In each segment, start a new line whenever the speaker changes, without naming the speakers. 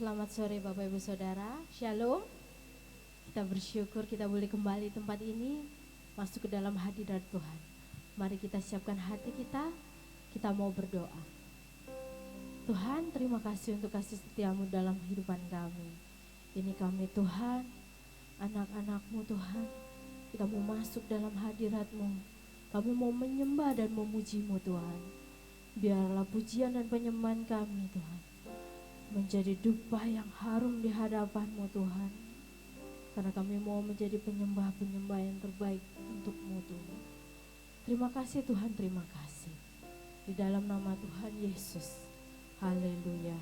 Selamat sore Bapak Ibu Saudara, Shalom. Kita bersyukur kita boleh kembali tempat ini, masuk ke dalam hadirat Tuhan. Mari kita siapkan hati kita mau berdoa. Tuhan, terima kasih untuk kasih setiamu dalam kehidupan kami. Ini kami Tuhan, anak-anakmu Tuhan, kita mau masuk dalam hadiratmu. Kami mau menyembah dan memujimu Tuhan. Biarlah pujian dan penyembahan kami Tuhan menjadi dupa yang harum di hadapan-Mu Tuhan. Karena kami mau menjadi penyembah-penyembah yang terbaik untuk-Mu Tuhan. Terima kasih Tuhan, terima kasih. Di dalam nama Tuhan Yesus. Haleluya.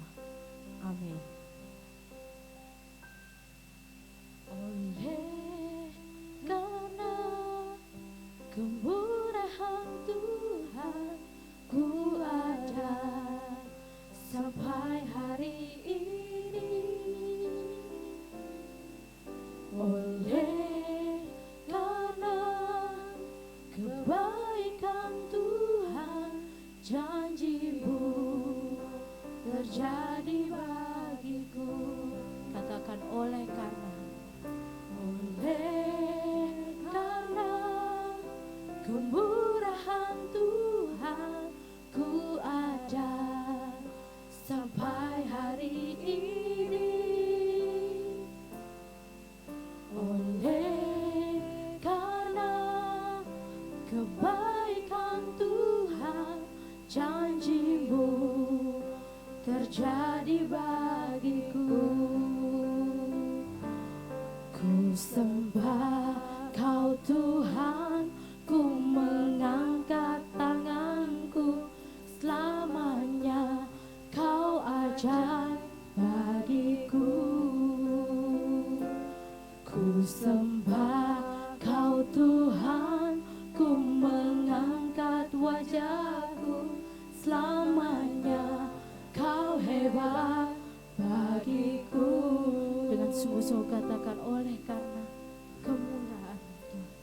Amin. Oleh karena kemurahan Tuhan, ku ada sampai hari ini. Oleh karena kebaikan Tuhan, janji-Mu terjadi bagiku. Katakan oleh karena kemurahan Tuhan, ku ada sampai hari ini. Oleh karena kebaikan Tuhan, janji-Mu terjadi bagiku. Ku sembah Kau Tuhan, ku mengangkat tanganku, selamanya Kau ajaib bagiku. Ku sembah Kau Tuhan, ku mengangkat wajahku, selamanya Kau hebat bagiku. Dengan sungguh-sungguh katakan oleh karena kemurahan Tuhan.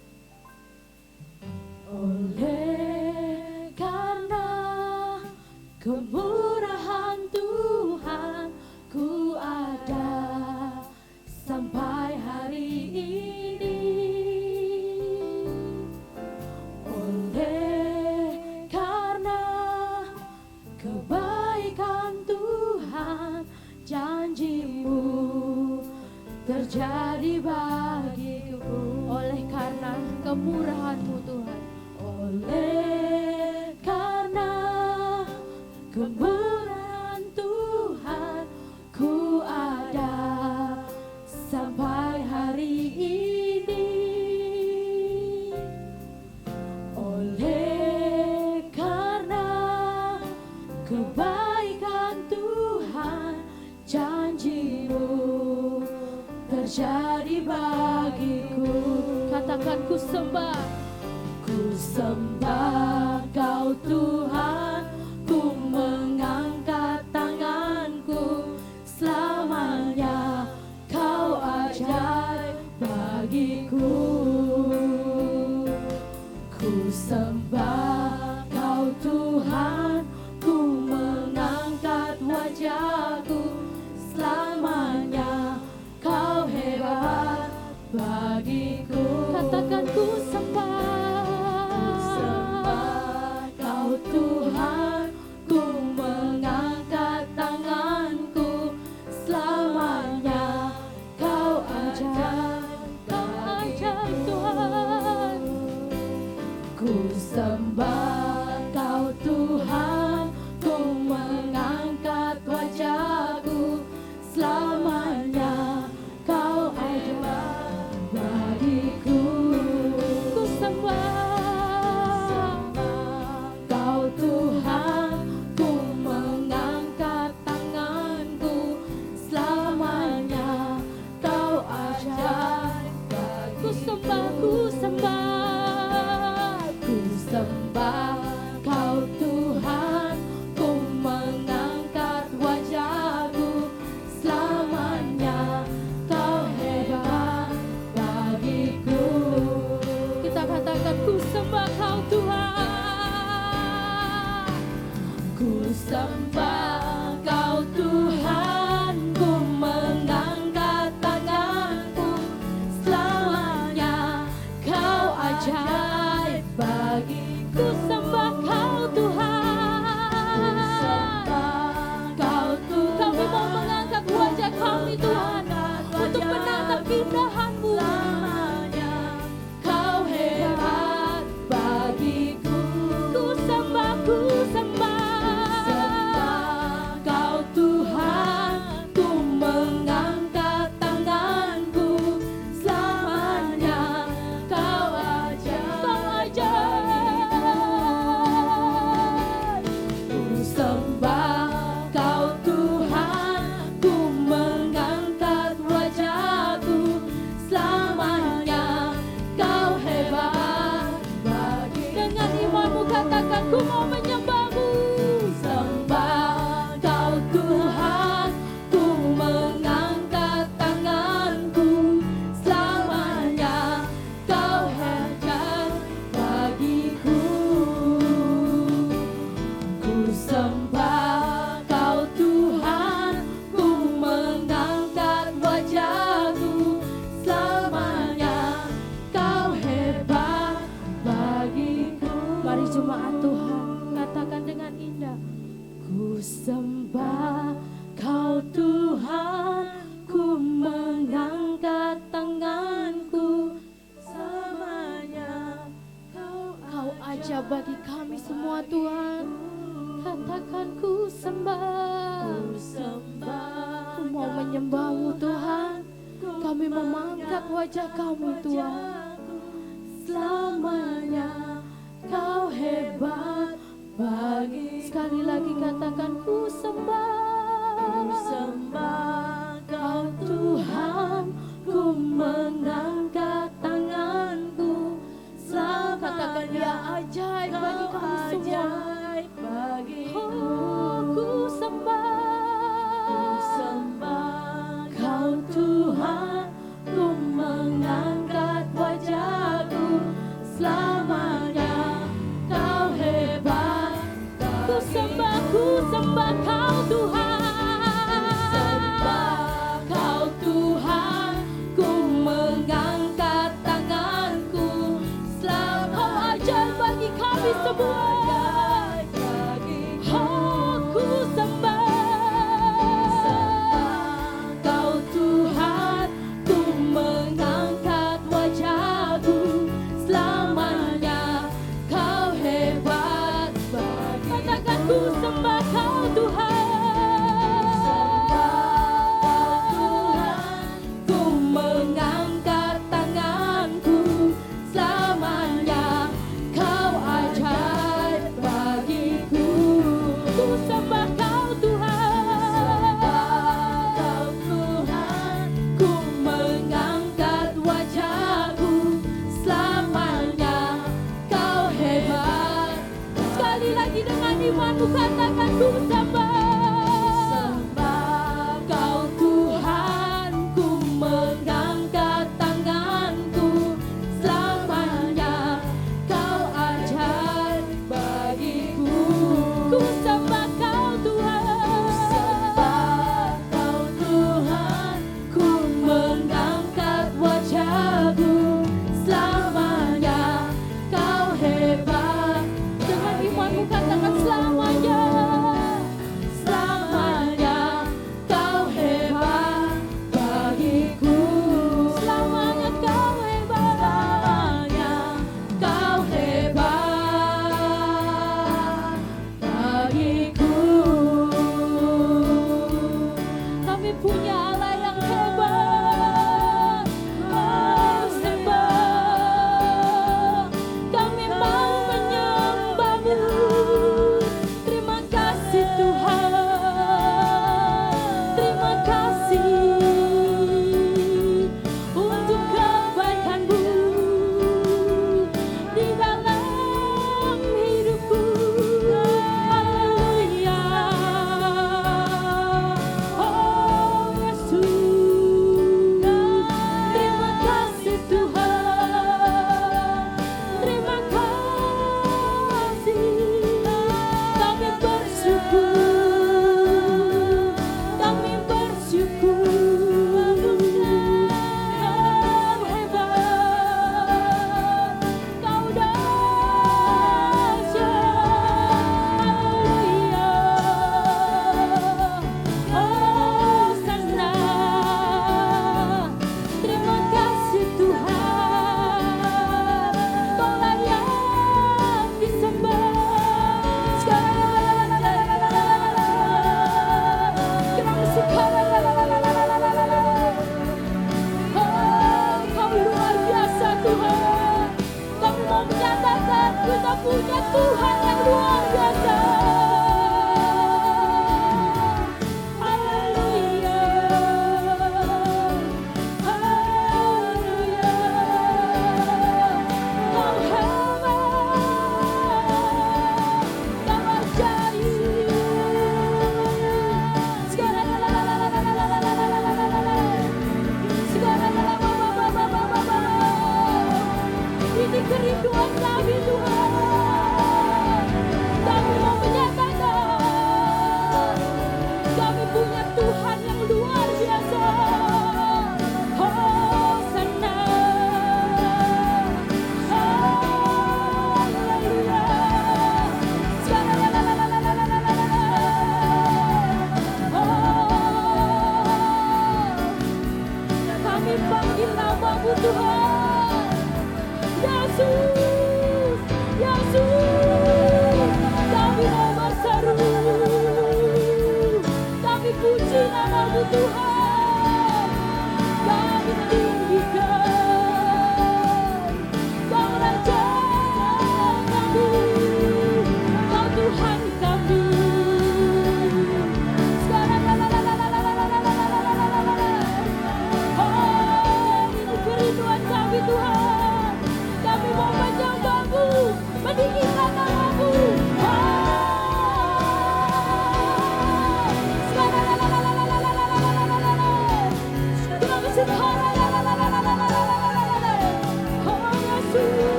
Oleh karena kemurahan Tuhan, ku ada sampai hari ini. Oleh karena kebaikan Tuhan, janji-Mu terjadi bagiku. Oleh karena kemurahan-Mu Tuhan, oleh karena kemurahan Tuhan, ku ada sampai hari ini. Oleh karena kebaikan Tuhan, janji-Mu terjadi bagiku. Katakan ku sembah Kau Tuhan, ku mengangkat tanganku, selamanya Kau ajaib bagiku. Ku sembah Kau Tuhan, ku mengangkat wajahku, selamanya Kau hebat bagiku. Katakan ku sembah Kau Tuhan, ku mengangkat tanganku, selamanya Kau ajaib Tuhan. Ku sembah Kau Tuhan, ku mengangkat wajah Ku sembah Kau Tuhan, ku mengangkat tanganku selamanya. Kau aja bagi kami semua Tuhan. Katakan ku sembah, ku mau menyembah-Mu Tuhan. Kami memangkat wajah kami Tuhan. Selamanya Kau hebat bagi. Sekali lagi katakan ku sembah, Kau Tuhan, ku mengangkat tanganku. Katakan Dia ajaib bagi kami semua. Ku sembah, Kau Tuhan, ku mengangkat wajahku. Selamanya Kau hebat. Ku sembah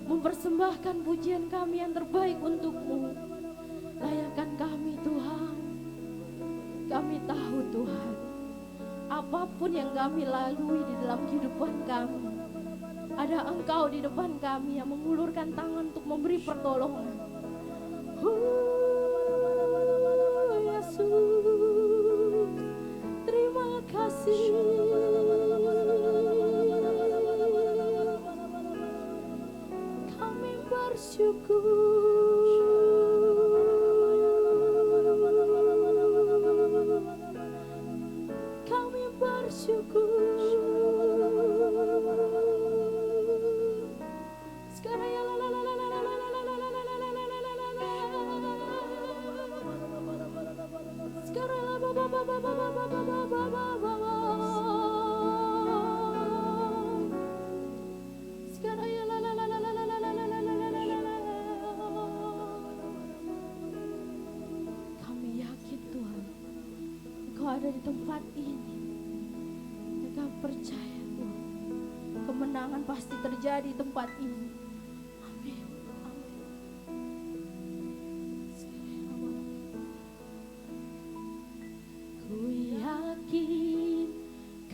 Mempersembahkan pujian kami yang terbaik untuk-Mu. Layakkan kami Tuhan. Kami tahu Tuhan, apapun yang kami lalui di dalam kehidupan kami, ada Engkau di depan kami yang mengulurkan tangan untuk memberi pertolongan. Yesus, terima kasih. Kami bersyukur. Sekarang ya la la la la la la la la la la la la la la la. Sekarang la ba ba ba ba ba ba ba ba ba ba ba. Sekarang ya la la la la la la la la la la la la la. Kami yakin Tuhan, Engkau ada di tempat ini. Kami percaya Tuhan, kemenangan pasti terjadi di tempat ini. Amin. Ku yakin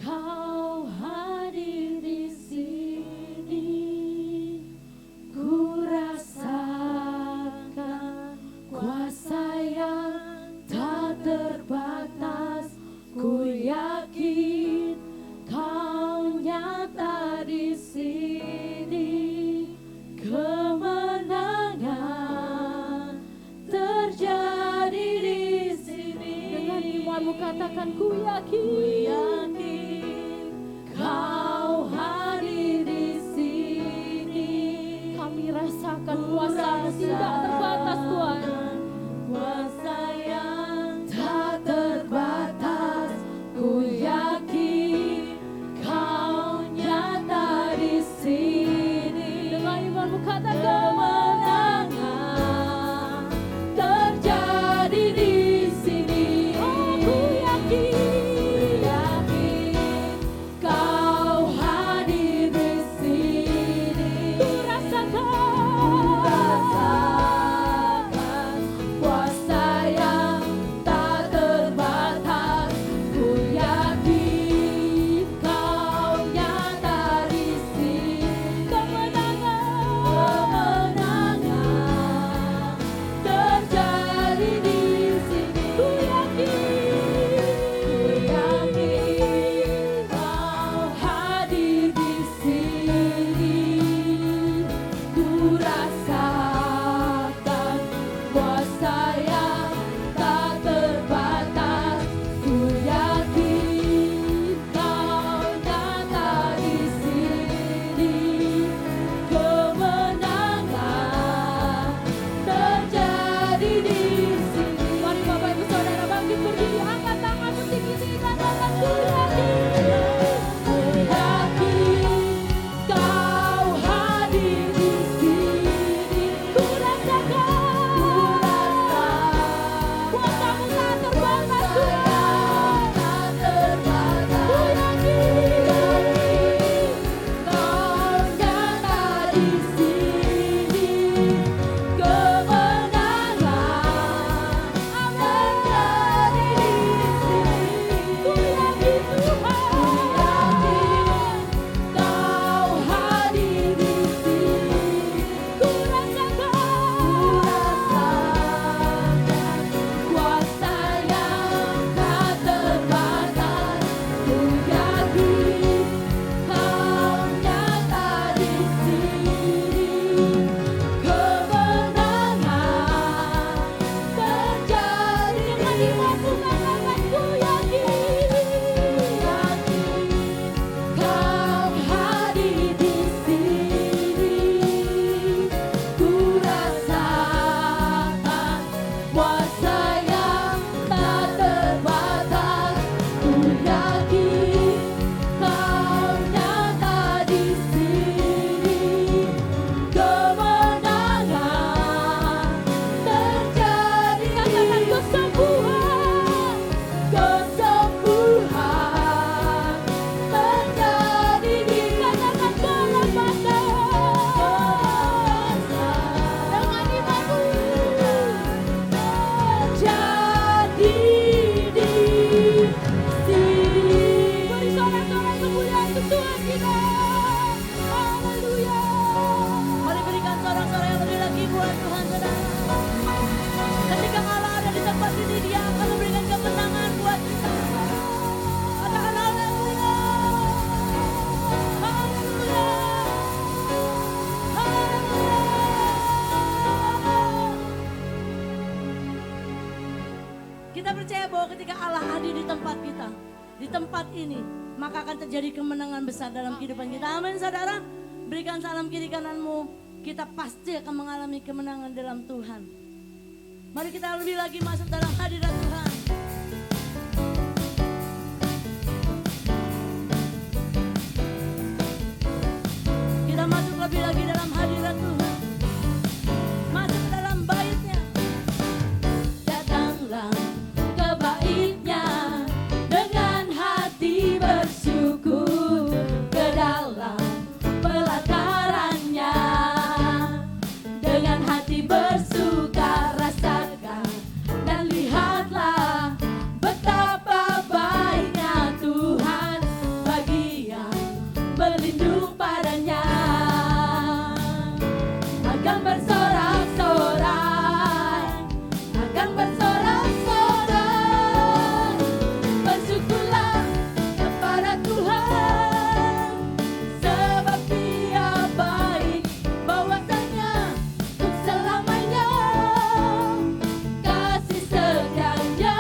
Kau hadir di sini. Ku rasakan kuasa yang tak terbatas. Ku yakin Kau nyata di sini. Kemenangan terjadi di sini. Dengan imanmu katakan, ku yakin Kau hadir di sini. Kami rasakan kuasa yang tidak terbatas Tuhan. Kuasa yang tak terbatas. Ku yakin Kau nyata di sini. Dengan imanmu katakan, kemenangan terjadi di sini. Oh, ku yakin
Kita percaya bahwa ketika Allah hadir di tempat kita, di tempat ini, maka akan terjadi kemenangan besar dalam kehidupan kita. Amin saudara. Berikan salam kiri kananmu. Kita pasti akan mengalami kemenangan dalam Tuhan. Mari kita lebih lagi masuk dalam hadirat Tuhan. Kita masuk lebih lagi dalam hadirat Tuhan. Masuk dalam bait-Nya. Datanglah ke bait-Nya dengan hati bersyukur, ke dalam pelataran-Nya dengan hati bersuka rasakan dan lihatlah betapa baiknya Tuhan bagi yang berlindung padanya. Akan bersorak-sorai, akan bersorak-sorai, bersyukurlah kepada Tuhan, sebab Dia baik, bahwasanya untuk selamanya kasih setianya.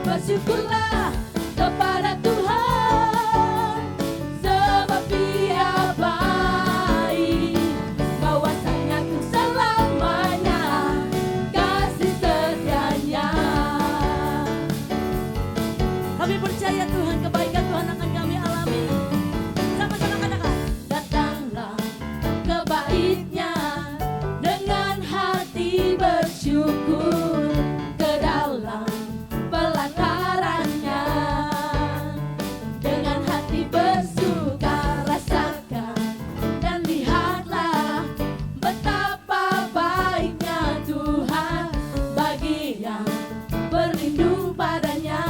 Bersyukurlah kepada Tuhan, sebab Dia baik, bahwasanya untuk selamanya kasih setianya. Kami percaya Tuhan, kebaikan Tuhan akan kami alami. Sama-sama katakan, datanglah ke bait-Nya dengan hati bersyukur, ke dalam pelataran-Nya dengan hati bersuka rasakan dan lihatlah betapa baiknya Tuhan bagi yang berlindung padanya.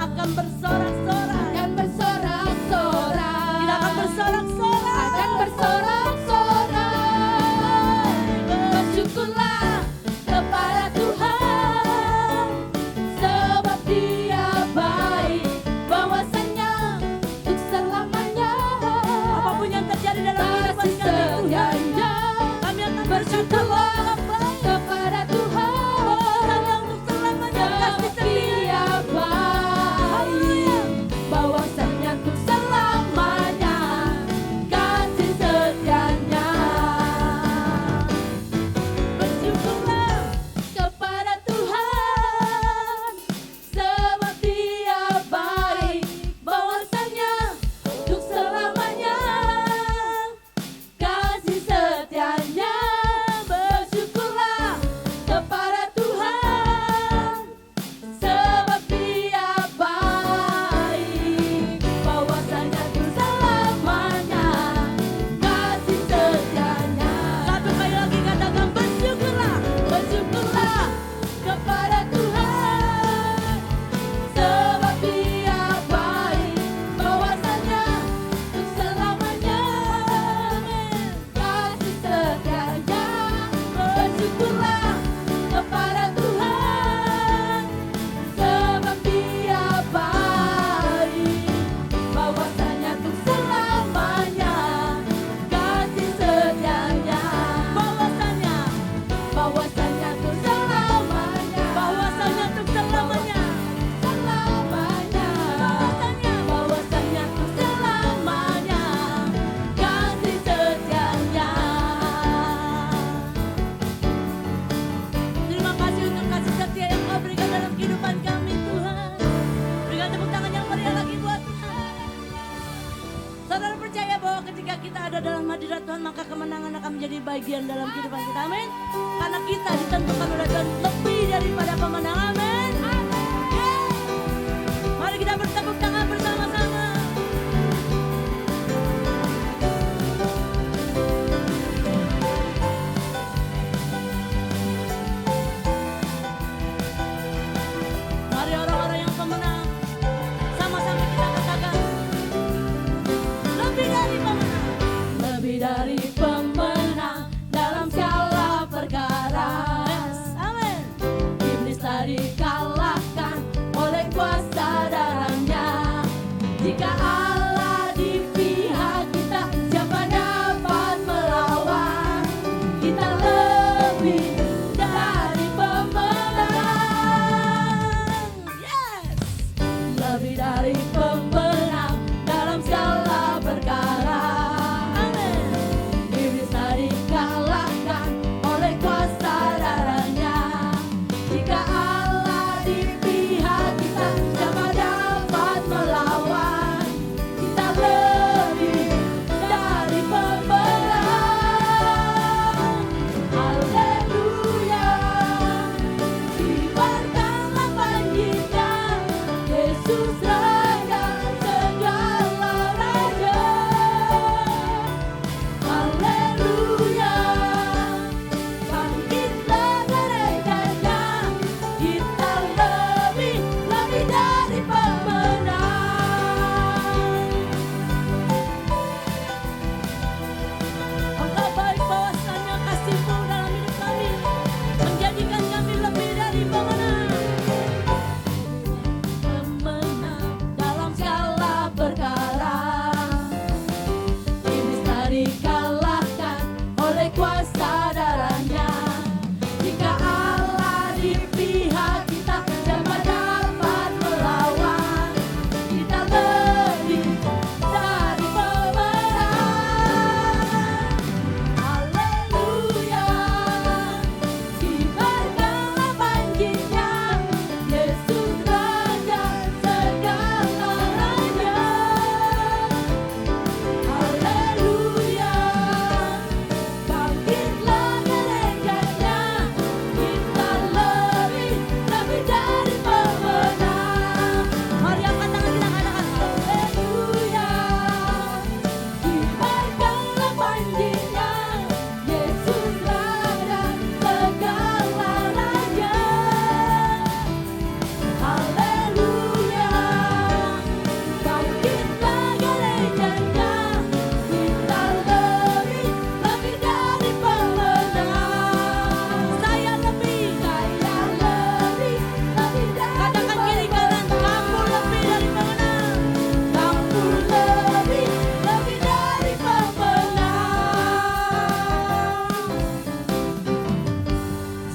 Akan bersorak-sorai, akan bersorak-sorai, kita akan bersorak-sorai, akan bersorak-sorai. Bersyukurlah kepada Tuhan, sebab Dia baik, bahwasanya untuk selamanya. Apapun yang terjadi dalam kehidupan kami Tuhan, kami akan bersyukurlah kepada Tuhan, bahwasanya untuk selamanya kasih setia baik, bahwasanya untuk selamanya kasih setianya. Bersyukurlah kepada Tuhan, sebab Dia baik, bahwasanya untuk selamanya kasih setianya. Bersyukurlah kepada Tuhan, sebab Dia baik, bahwasanya untuk selamanya kasih setianya. Satu kali lagi katakan bersyukurlah, bersyukurlah kepada Tuhan, sebab Dia baik, bahwasanya untuk selamanya kasih setianya. Bersyukurlah kepada Tuhan, sebab Dia baik, bahwasanya untuk selamanya kasih setianya. Bahwasanya untuk selamanya, bahwasanya untuk selamanya, selamanya, bahwasanya untuk selamanya kasih setianya. Terima kasih untuk kasih setia yang Kau berikan dalam kehidupan kami Tuhan. Berikan tepuk tangan yang meriah lagi buat Tuhan. Saudara percaya bahwa ketika kita ada dalam hadirat Tuhan, maka kemenangan akan menjadi bagian dalam kehidupan kita. Amin. Karena kita ditentukan oleh Tuhan lebih daripada pemenang. Amin. Yeay. Mari kita bertepuk tangan bersama-sama. Mari orang-orang yang pemenang, sama-sama kita katakan, lebih dari pemenang, lebih dari pemenang dalam segala perkara. Yes.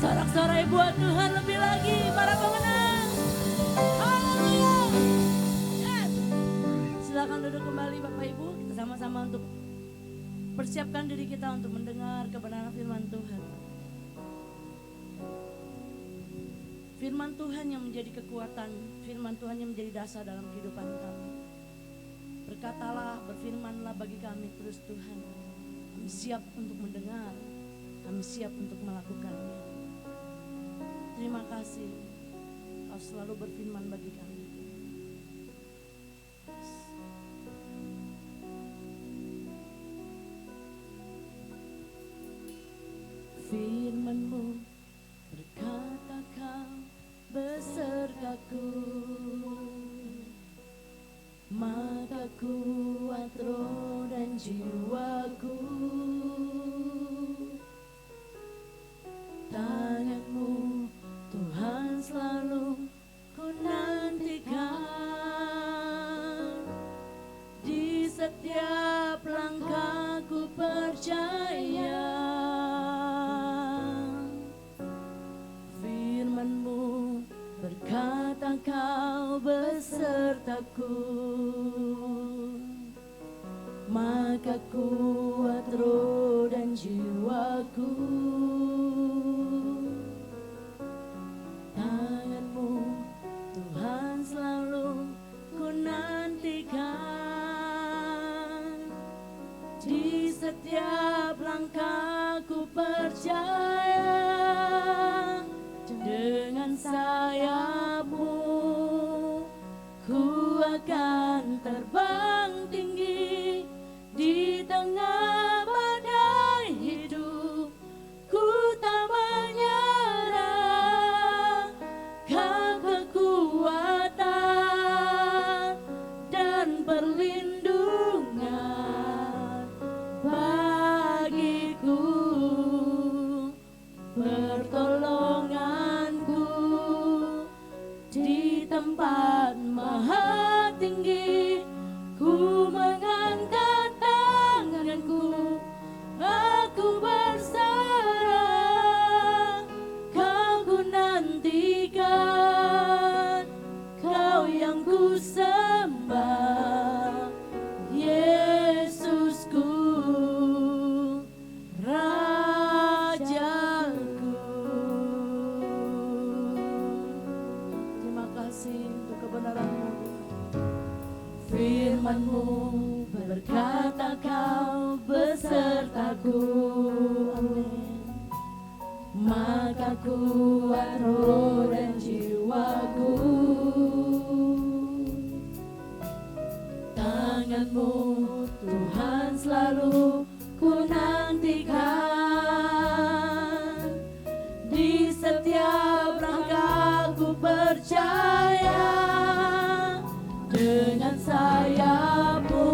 Sorak-sorai buat Tuhan lebih lagi para pemenang. Haleluya. Yes. Silakan duduk kembali Bapak Ibu. Kita sama-sama untuk persiapkan diri kita untuk mendengar kebenaran firman Tuhan. Firman Tuhan yang menjadi kekuatan, firman Tuhan yang menjadi dasar dalam kehidupan kami. Berkatalah, berfirmanlah bagi kami terus Tuhan. Kami siap untuk mendengar, kami siap untuk melakukannya. Terima kasih, Kau selalu berfirman bagi kami. Firman-Mu berkata Kau besertaku, maka kuat roh dan jiwaku. Tangan-Mu Tuhan selalu ku nantikan, di setiap langkah ku percaya. Firman-Mu berkata Kau besertaku, maka kuat roh dan jiwaku. Tangan-Mu Tuhan selalu ku nantikan, di setiap langkah ku percaya. Dengan sayap-Mu ku akan terbang tinggi, di tengah badai hidup ku tak menyerah. Kau kekuatan dan perlindungan bagiku, pertolonganku di tempat maha tinggi. Ku mengangkat tanganku, aku berserah. Kau ku nantikan, Kau yang ku sembah, Yesusku, Rajaku. Terima kasih untuk kebenaran-Mu. Firman-Mu berkata Kau besertaku, amin. Maka kuat roh dan jiwaku. Tangan-Mu Tuhan selalu ku nantikan, di setiap langkah ku percaya. Dengan sayap-Mu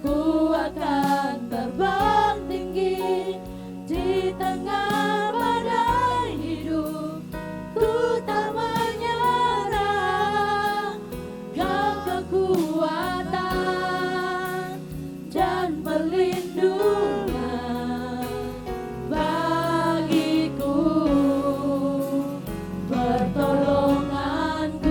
ku akan terbang tinggi, di tengah badai hidup ku tak menyerah. Kau kekuatan dan perlindungan bagiku, pertolonganku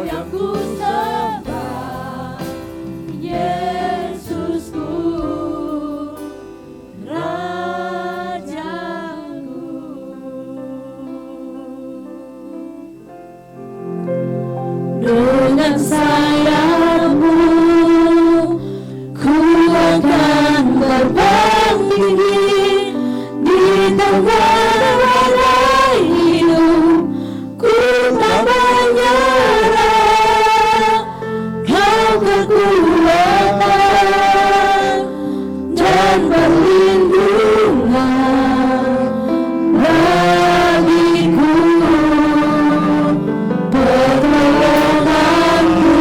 yang ku sembah, Yesusku, Rajaku. Dengan sayapmu ku akan terbang tinggi di tengah badai hidup. Ku tak menyerah, Kau kekuatan dan perlindungan bagiku, pertolonganku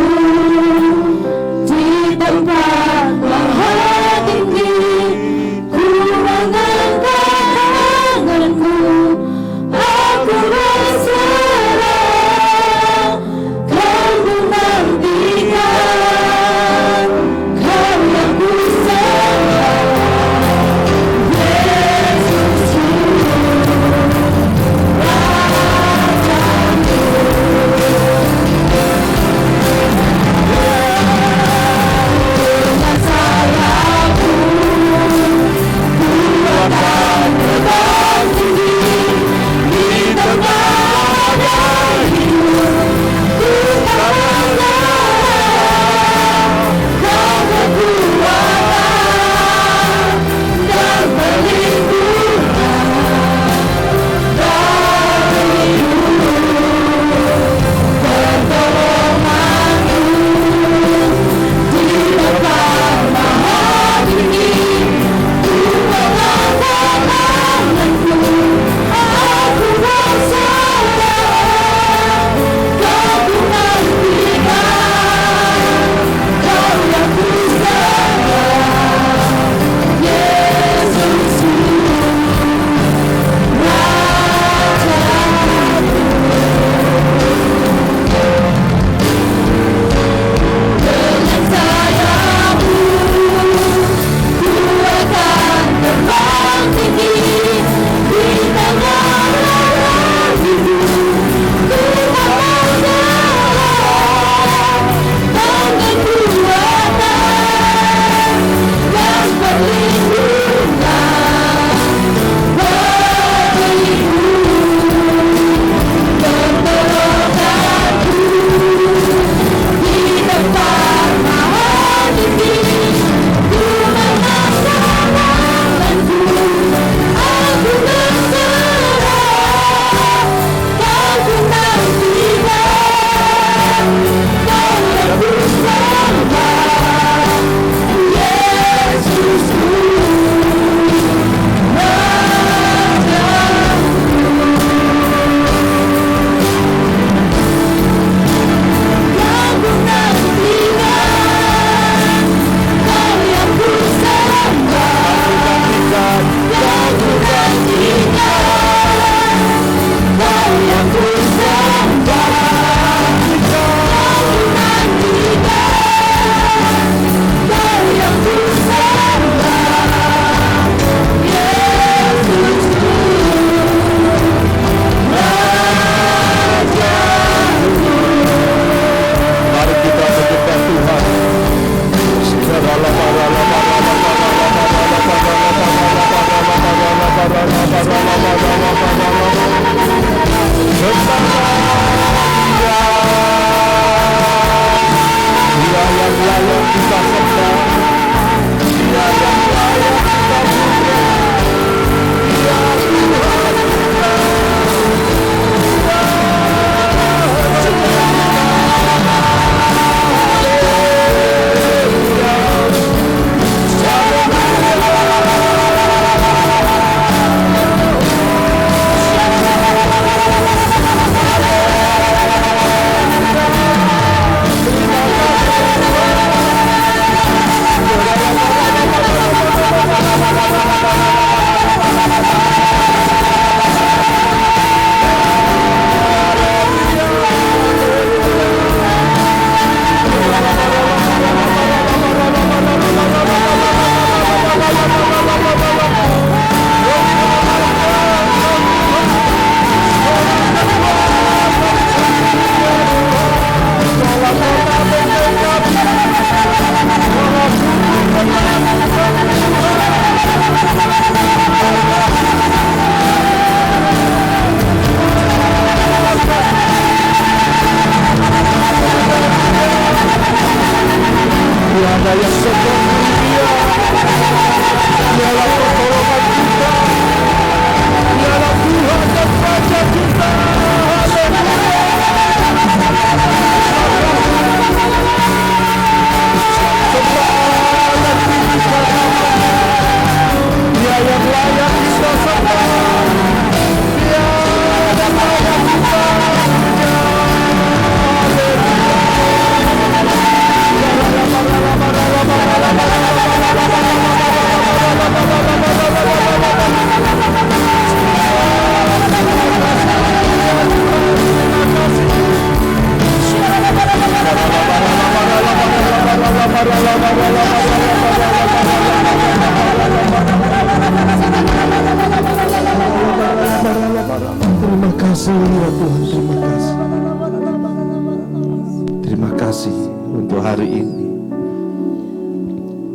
kasih untuk hari ini.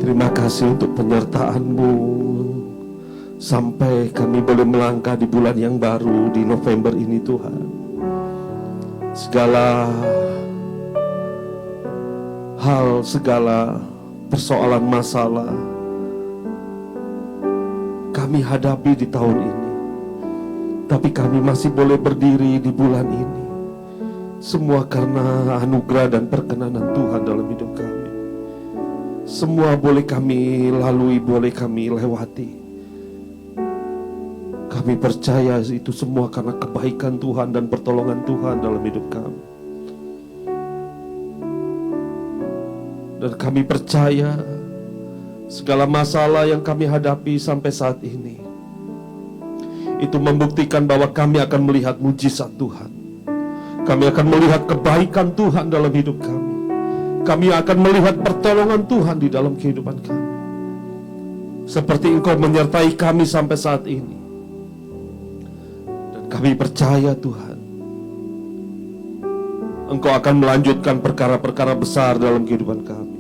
Terima kasih untuk penyertaan-Mu sampai kami boleh melangkah di bulan yang baru di November ini Tuhan. Segala hal, segala persoalan masalah kami hadapi di tahun ini, tapi kami masih boleh berdiri di bulan ini. Semua karena anugerah dan perkenanan Tuhan dalam hidup kami. Semua boleh kami lalui, boleh kami lewati. Kami percaya itu semua karena kebaikan Tuhan dan pertolongan Tuhan dalam hidup kami. Dan kami percaya segala masalah yang kami hadapi sampai saat ini, itu membuktikan bahwa kami akan melihat mujizat Tuhan. Kami akan melihat kebaikan Tuhan dalam hidup kami. Kami akan melihat pertolongan Tuhan di dalam kehidupan kami. Seperti Engkau menyertai kami sampai saat ini. Dan kami percaya Tuhan, Engkau akan melanjutkan perkara-perkara besar dalam kehidupan kami.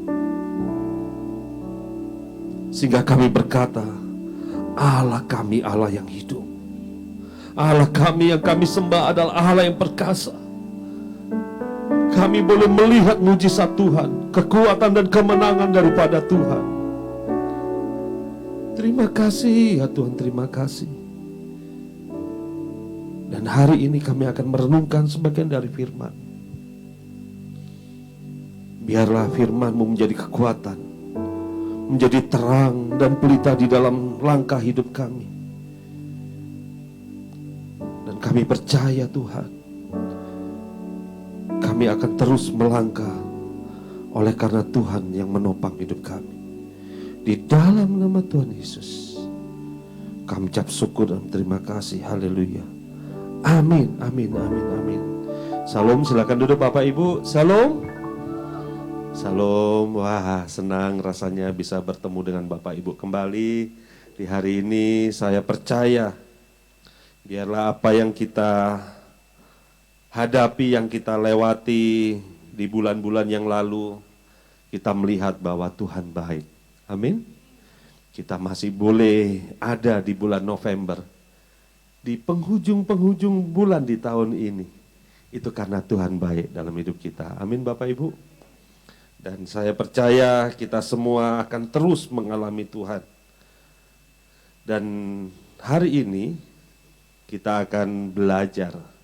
Sehingga kami berkata, Allah kami Allah yang hidup. Allah kami yang kami sembah adalah Allah yang perkasa. Kami boleh melihat mujizat Tuhan, kekuatan dan kemenangan daripada Tuhan. Terima kasih ya Tuhan, terima kasih. Dan hari ini kami akan merenungkan sebagian dari firman. Biarlah firman-Mu menjadi kekuatan, menjadi terang dan pelita di dalam langkah hidup kami. Dan kami percaya Tuhan, kami akan terus melangkah oleh karena Tuhan yang menopang hidup kami. Di dalam nama Tuhan Yesus kami ucap syukur dan terima kasih. Haleluya. Amin, amin, amin, amin. Salam, silakan duduk Bapak Ibu. Salam. Salam. Wah, senang rasanya bisa bertemu dengan Bapak Ibu kembali di hari ini. Saya percaya biarlah apa yang kita hadapi, yang kita lewati di bulan-bulan yang lalu, kita melihat bahwa Tuhan baik. Amin. Kita masih boleh ada di bulan November, di penghujung-penghujung bulan di tahun ini. Itu karena Tuhan baik dalam hidup kita. Amin Bapak Ibu. Dan saya percaya kita semua akan terus mengalami Tuhan. Dan hari ini kita akan belajar.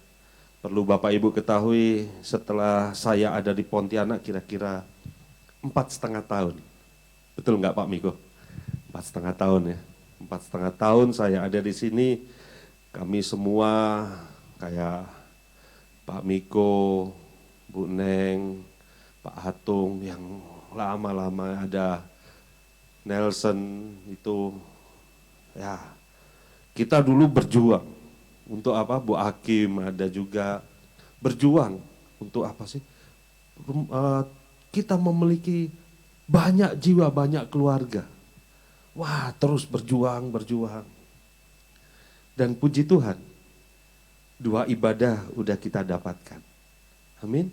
Perlu Bapak Ibu ketahui, setelah saya ada di Pontianak kira-kira 4,5 tahun. Betul nggak Pak Miko? 4,5 tahun ya. 4,5 tahun saya ada di sini. Kami semua kayak Pak Miko, Bu Neng, Pak Hatung yang lama-lama ada, Nelson itu ya, kita dulu berjuang. Untuk apa? Bu Hakim ada juga berjuang untuk apa sih? Kita memiliki banyak jiwa, banyak keluarga. Wah, terus berjuang. Dan puji Tuhan, 2 ibadah udah kita dapatkan. Amin.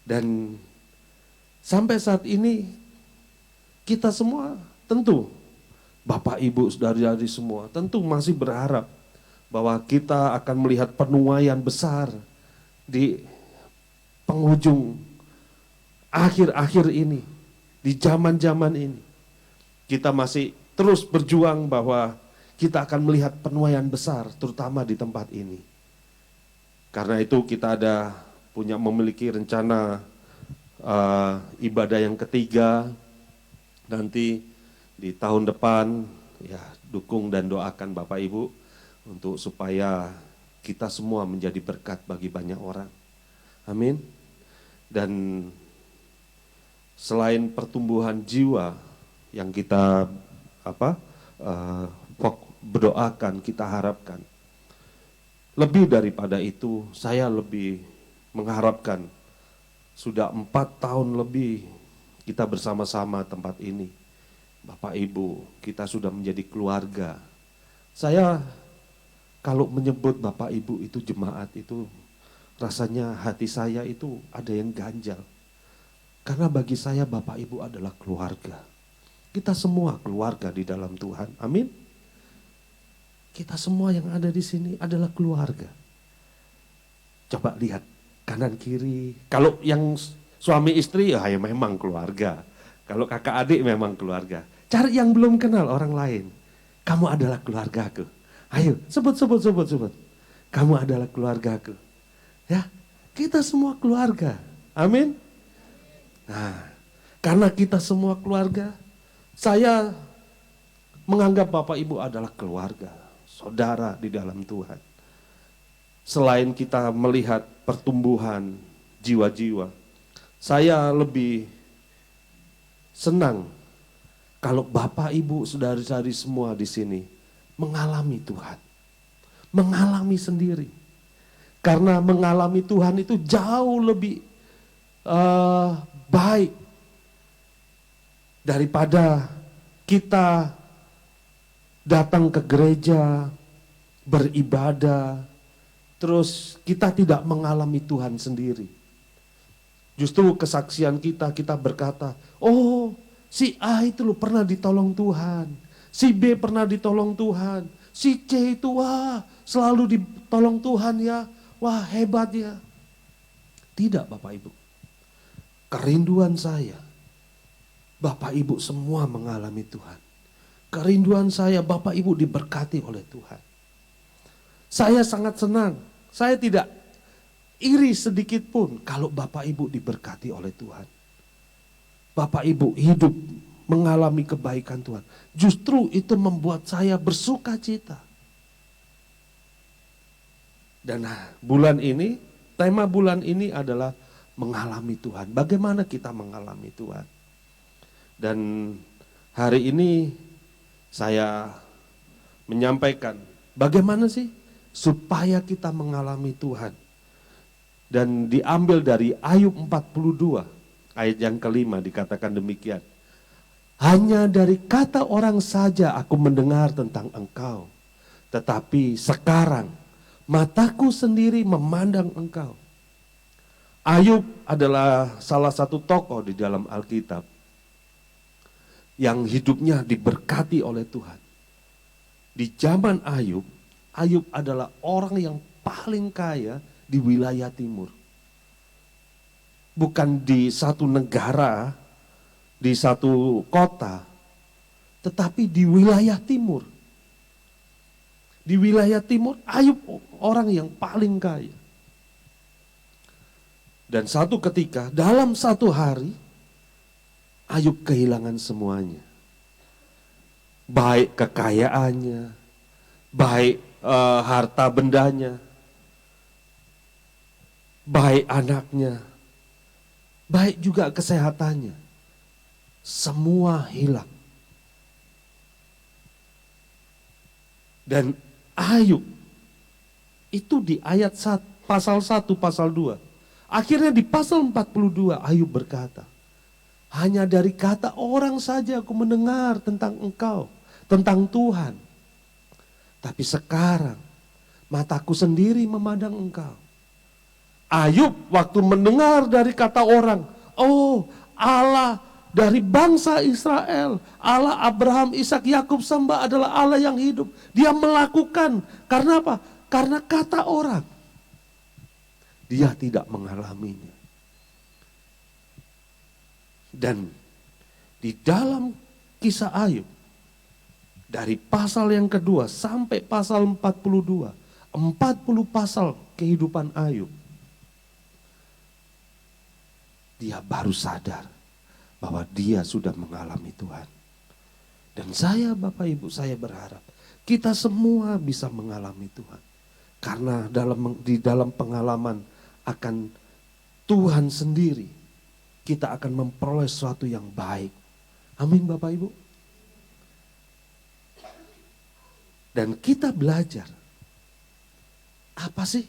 Dan sampai saat ini kita semua tentu, Bapak Ibu, saudara-saudari semua, tentu masih berharap bahwa kita akan melihat penuaian besar di penghujung akhir-akhir ini, di zaman-zaman ini. Kita masih terus berjuang bahwa kita akan melihat penuaian besar, terutama di tempat ini. Karena itu kita memiliki rencana ibadah yang ketiga, nanti di tahun depan, ya dukung dan doakan Bapak Ibu, untuk supaya kita semua menjadi berkat bagi banyak orang. Amin. Dan selain pertumbuhan jiwa yang kita berdoakan, kita harapkan, lebih daripada itu, saya lebih mengharapkan sudah 4 tahun lebih kita bersama-sama tempat ini. Bapak Ibu, kita sudah menjadi keluarga. Saya kalau menyebut Bapak Ibu itu jemaat itu, rasanya hati saya itu ada yang ganjal. Karena bagi saya Bapak Ibu adalah keluarga. Kita semua keluarga di dalam Tuhan. Amin. Kita semua yang ada di sini adalah keluarga. Coba lihat kanan kiri. Kalau yang suami istri ya memang keluarga. Kalau kakak adik memang keluarga. Cari yang belum kenal orang lain. Kamu adalah keluargaku. Ayo sebut. Kamu adalah keluargaku. Ya, kita semua keluarga. Amin. Nah, karena kita semua keluarga, saya menganggap Bapak Ibu adalah keluarga, saudara di dalam Tuhan. Selain kita melihat pertumbuhan jiwa-jiwa, saya lebih senang kalau Bapak Ibu saudara-saudari semua di sini mengalami Tuhan. Mengalami sendiri. Karena mengalami Tuhan itu jauh lebih baik daripada kita datang ke gereja, beribadah, terus kita tidak mengalami Tuhan sendiri. Justru kesaksian kita berkata, oh si A itu loh pernah ditolong Tuhan, si B pernah ditolong Tuhan, si C itu wah selalu ditolong Tuhan ya, wah hebat ya. Tidak Bapak Ibu, kerinduan saya, Bapak Ibu semua mengalami Tuhan. Kerinduan saya Bapak Ibu diberkati oleh Tuhan. Saya sangat senang, saya tidak iri sedikit pun kalau Bapak Ibu diberkati oleh Tuhan. Bapak Ibu hidup mengalami kebaikan Tuhan. Justru itu membuat saya bersuka cita. Dan bulan ini, tema bulan ini adalah mengalami Tuhan. Bagaimana kita mengalami Tuhan? Dan hari ini saya menyampaikan bagaimana sih supaya kita mengalami Tuhan. Dan diambil dari Ayub 42, ayat yang kelima dikatakan demikian. Hanya dari kata orang saja aku mendengar tentang engkau. Tetapi sekarang mataku sendiri memandang engkau. Ayub adalah salah satu tokoh di dalam Alkitab yang hidupnya diberkati oleh Tuhan. Di zaman Ayub, Ayub adalah orang yang paling kaya di wilayah timur. Bukan di satu negara, di satu kota, tetapi di wilayah timur. Di wilayah timur, Ayub orang yang paling kaya. Dan satu ketika, dalam satu hari, Ayub kehilangan semuanya. Baik kekayaannya, baik harta bendanya, baik anaknya, baik juga kesehatannya. Semua hilang. Dan Ayub itu di ayat pasal 1, pasal 2. Akhirnya di pasal 42 Ayub berkata, hanya dari kata orang saja aku mendengar tentang engkau, tentang Tuhan. Tapi sekarang mataku sendiri memandang engkau. Ayub waktu mendengar dari kata orang, oh Allah dari bangsa Israel, Allah Abraham, Ishak, Yakub sembah adalah Allah yang hidup. Dia melakukan, karena apa? Karena kata orang. Dia tidak mengalaminya. Dan di dalam kisah Ayub, dari pasal yang kedua sampai pasal 42, 40 pasal kehidupan Ayub, dia baru sadar bahwa dia sudah mengalami Tuhan. Dan saya Bapak Ibu, saya berharap kita semua bisa mengalami Tuhan. Karena di dalam pengalaman akan Tuhan sendiri, kita akan memperoleh sesuatu yang baik. Amin Bapak Ibu. Dan kita belajar, apa sih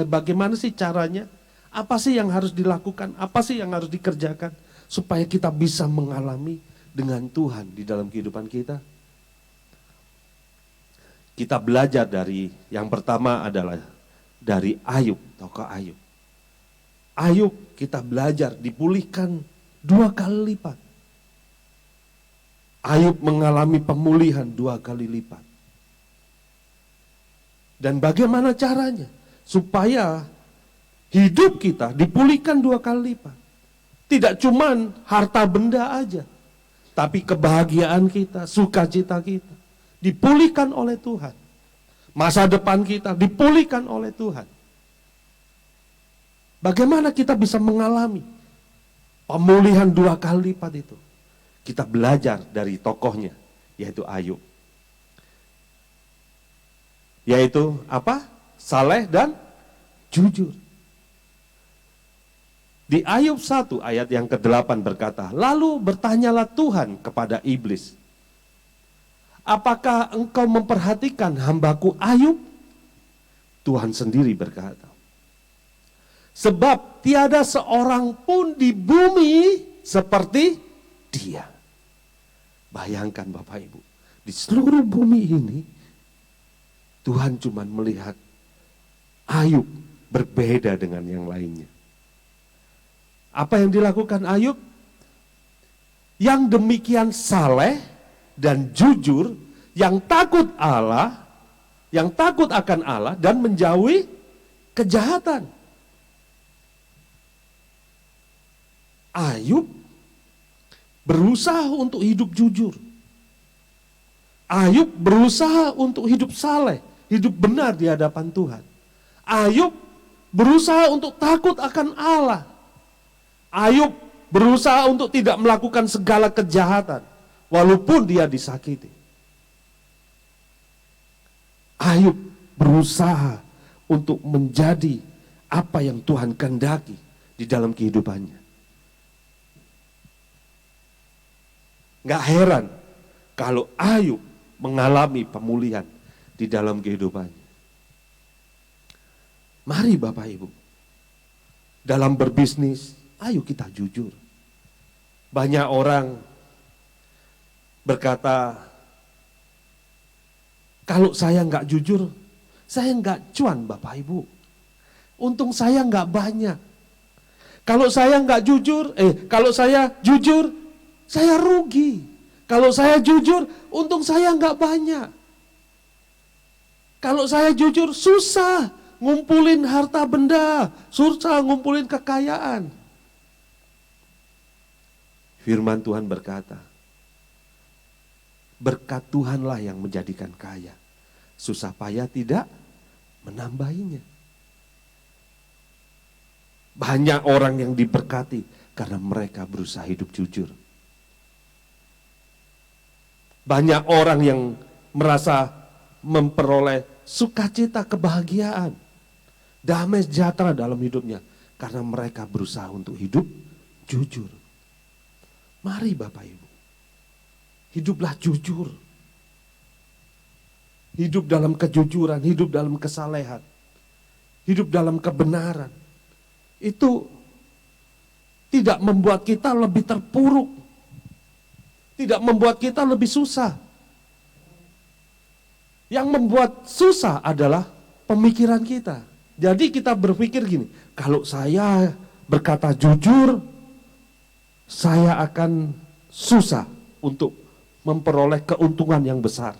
bagaimana sih caranya? Apa sih yang harus dilakukan? Apa sih yang harus dikerjakan? Supaya kita bisa mengalami dengan Tuhan di dalam kehidupan kita. Kita belajar dari yang pertama adalah dari Ayub, tokoh Ayub. Ayub kita belajar dipulihkan 2 kali lipat. Ayub mengalami pemulihan 2 kali lipat. Dan bagaimana caranya? Supaya hidup kita dipulihkan 2 kali lipat. Tidak cuman harta benda aja. Tapi kebahagiaan kita, sukacita kita dipulihkan oleh Tuhan. Masa depan kita dipulihkan oleh Tuhan. Bagaimana kita bisa mengalami pemulihan 2 kali lipat itu? Kita belajar dari tokohnya, yaitu Ayub. Yaitu apa? Saleh dan jujur. Di Ayub 1 ayat yang ke-8 berkata, lalu bertanyalah Tuhan kepada iblis, apakah engkau memperhatikan hambaku Ayub? Tuhan sendiri berkata, sebab tiada seorang pun di bumi seperti dia. Bayangkan Bapak Ibu, di seluruh bumi ini, Tuhan cuma melihat Ayub berbeda dengan yang lainnya. Apa yang dilakukan Ayub? Yang demikian saleh dan jujur, yang takut Allah, yang takut akan Allah dan menjauhi kejahatan. Ayub berusaha untuk hidup jujur. Ayub berusaha untuk hidup saleh, hidup benar di hadapan Tuhan. Ayub berusaha untuk takut akan Allah. Ayub berusaha untuk tidak melakukan segala kejahatan, walaupun dia disakiti. Ayub berusaha untuk menjadi apa yang Tuhan kehendaki di dalam kehidupannya. Gak heran kalau Ayub mengalami pemulihan di dalam kehidupannya. Mari Bapak Ibu, dalam berbisnis, ayo kita jujur. Banyak orang berkata, kalau saya nggak jujur, saya nggak cuan Bapak Ibu. Untung saya nggak banyak. Kalau saya nggak jujur, kalau saya jujur, saya rugi. Kalau saya jujur, untung saya nggak banyak. Kalau saya jujur, susah ngumpulin harta benda, susah ngumpulin kekayaan. Firman Tuhan berkata, berkat Tuhanlah yang menjadikan kaya, susah payah tidak menambahinya. Banyak orang yang diberkati karena mereka berusaha hidup jujur. Banyak orang yang merasa memperoleh sukacita, kebahagiaan, damai sejahtera dalam hidupnya karena mereka berusaha untuk hidup jujur. Mari Bapak Ibu, hiduplah jujur. Hidup dalam kejujuran, hidup dalam kesalehan, hidup dalam kebenaran. Itu tidak membuat kita lebih terpuruk, tidak membuat kita lebih susah. Yang membuat susah adalah pemikiran kita. Jadi kita berpikir gini, kalau saya berkata jujur, saya akan susah untuk memperoleh keuntungan yang besar.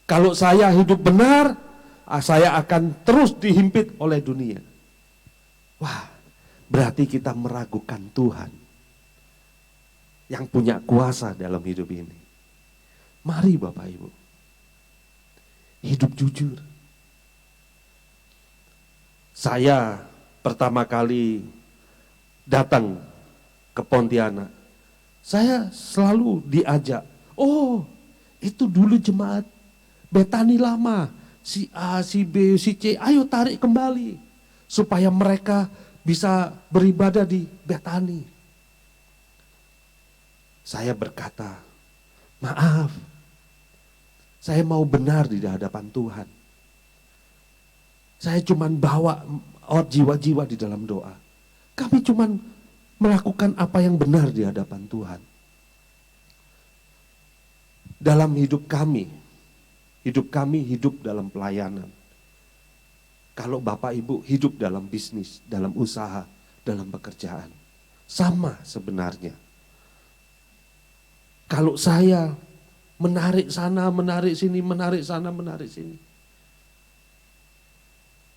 Kalau saya hidup benar, saya akan terus dihimpit oleh dunia. Wah, berarti kita meragukan Tuhan yang punya kuasa dalam hidup ini. Mari Bapak Ibu, hidup jujur. Saya pertama kali datang ke Pontianak, saya selalu diajak, oh itu dulu jemaat Betani lama, si A, si B, si C, ayo tarik kembali, supaya mereka bisa beribadah di Betani. Saya berkata, maaf, saya mau benar di hadapan Tuhan. Saya cuma bawa jiwa-jiwa di dalam doa. Kami cuma melakukan apa yang benar di hadapan Tuhan. Dalam hidup kami hidup dalam pelayanan. kalau Bapak Ibu hidup dalam bisnis, dalam usaha, dalam pekerjaan. Sama sebenarnya. Kalau saya menarik sana, menarik sini, menarik sana, menarik sini,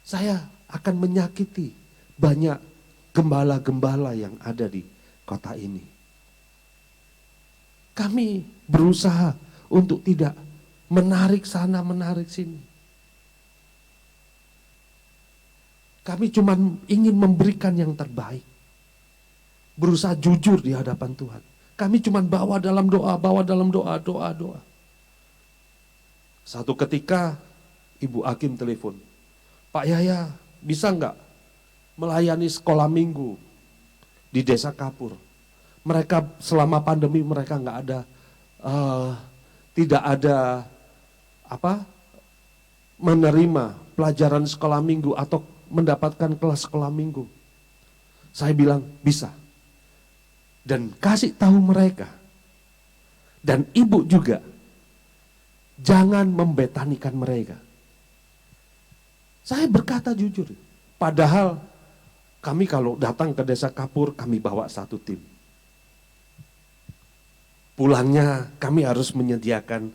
saya akan menyakiti banyak gembala-gembala yang ada di kota ini. Kami berusaha untuk tidak menarik sana, menarik sini. Kami cuma ingin memberikan yang terbaik. Berusaha jujur di hadapan Tuhan. Kami cuma bawa dalam doa, doa. Satu ketika Ibu Hakim telepon, Pak Yaya bisa nggak melayani sekolah minggu di Desa Kapur? Mereka selama pandemi mereka nggak ada, tidak ada menerima pelajaran sekolah minggu atau mendapatkan kelas sekolah minggu. Saya bilang bisa. Dan kasih tahu mereka. Dan ibu juga. Jangan membetanikan mereka. Saya berkata jujur. Padahal kami kalau datang ke Desa Kapur kami bawa satu tim. Pulangnya kami harus menyediakan,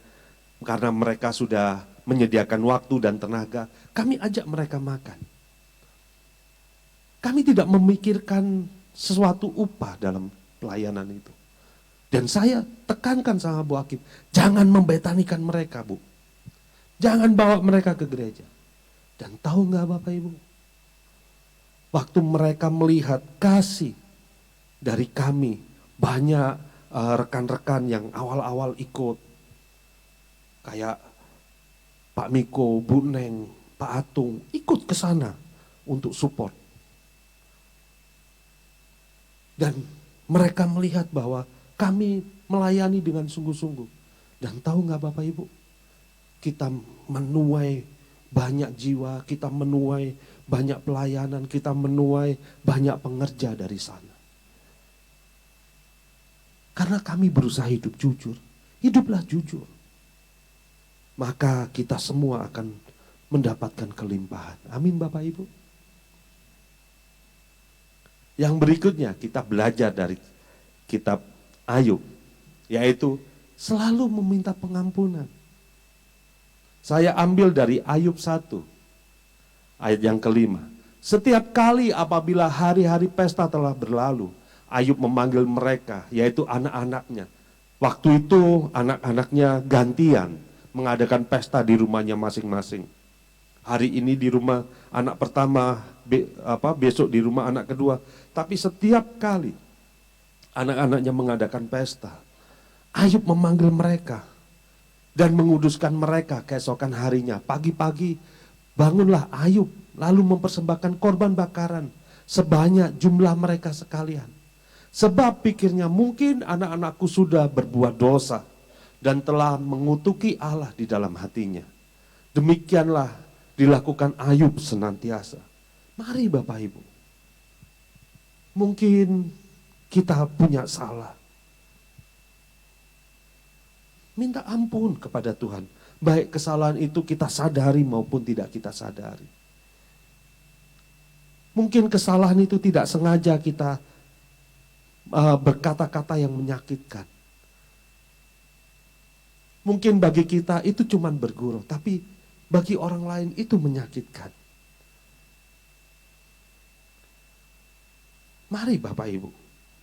karena mereka sudah menyediakan waktu dan tenaga, kami ajak mereka makan. Kami tidak memikirkan sesuatu upah dalam pelayanan itu. Dan saya tekankan sama Bu Hakim, jangan membetanikan mereka, Bu. Jangan bawa mereka ke gereja. Dan tahu nggak Bapak Ibu? Waktu mereka melihat kasih dari kami, banyak rekan-rekan yang awal-awal ikut. Kayak Pak Miko, Bu Neng, Pak Atung, ikut ke sana untuk support. Dan mereka melihat bahwa kami melayani dengan sungguh-sungguh. Dan tahu nggak Bapak Ibu? Kita menuai banyak jiwa, kita menuai banyak pelayanan, kita menuai banyak pengerja dari sana. Karena kami berusaha hidup jujur. Hiduplah jujur. Maka kita semua akan mendapatkan kelimpahan. Amin Bapak Ibu. Yang berikutnya kita belajar dari kitab Ayub, yaitu selalu meminta pengampunan. Saya ambil dari Ayub 1, ayat yang kelima. Setiap kali apabila hari-hari pesta telah berlalu, Ayub memanggil mereka, yaitu anak-anaknya. Waktu itu anak-anaknya gantian mengadakan pesta di rumahnya masing-masing. Hari ini di rumah anak pertama, besok di rumah anak kedua. Tapi setiap kali anak-anaknya mengadakan pesta, Ayub memanggil mereka dan menguduskan mereka keesokan harinya. Pagi-pagi bangunlah Ayub lalu mempersembahkan korban bakaran sebanyak jumlah mereka sekalian. Sebab pikirnya mungkin anak-anakku sudah berbuat dosa dan telah mengutuki Allah di dalam hatinya. Demikianlah dilakukan Ayub senantiasa. Mari Bapak Ibu. Mungkin kita punya salah. Minta ampun kepada Tuhan. Baik kesalahan itu kita sadari maupun tidak kita sadari. Mungkin kesalahan itu tidak sengaja kita berkata-kata yang menyakitkan. Mungkin bagi kita itu cuma bergurau, tapi bagi orang lain itu menyakitkan. Mari Bapak Ibu,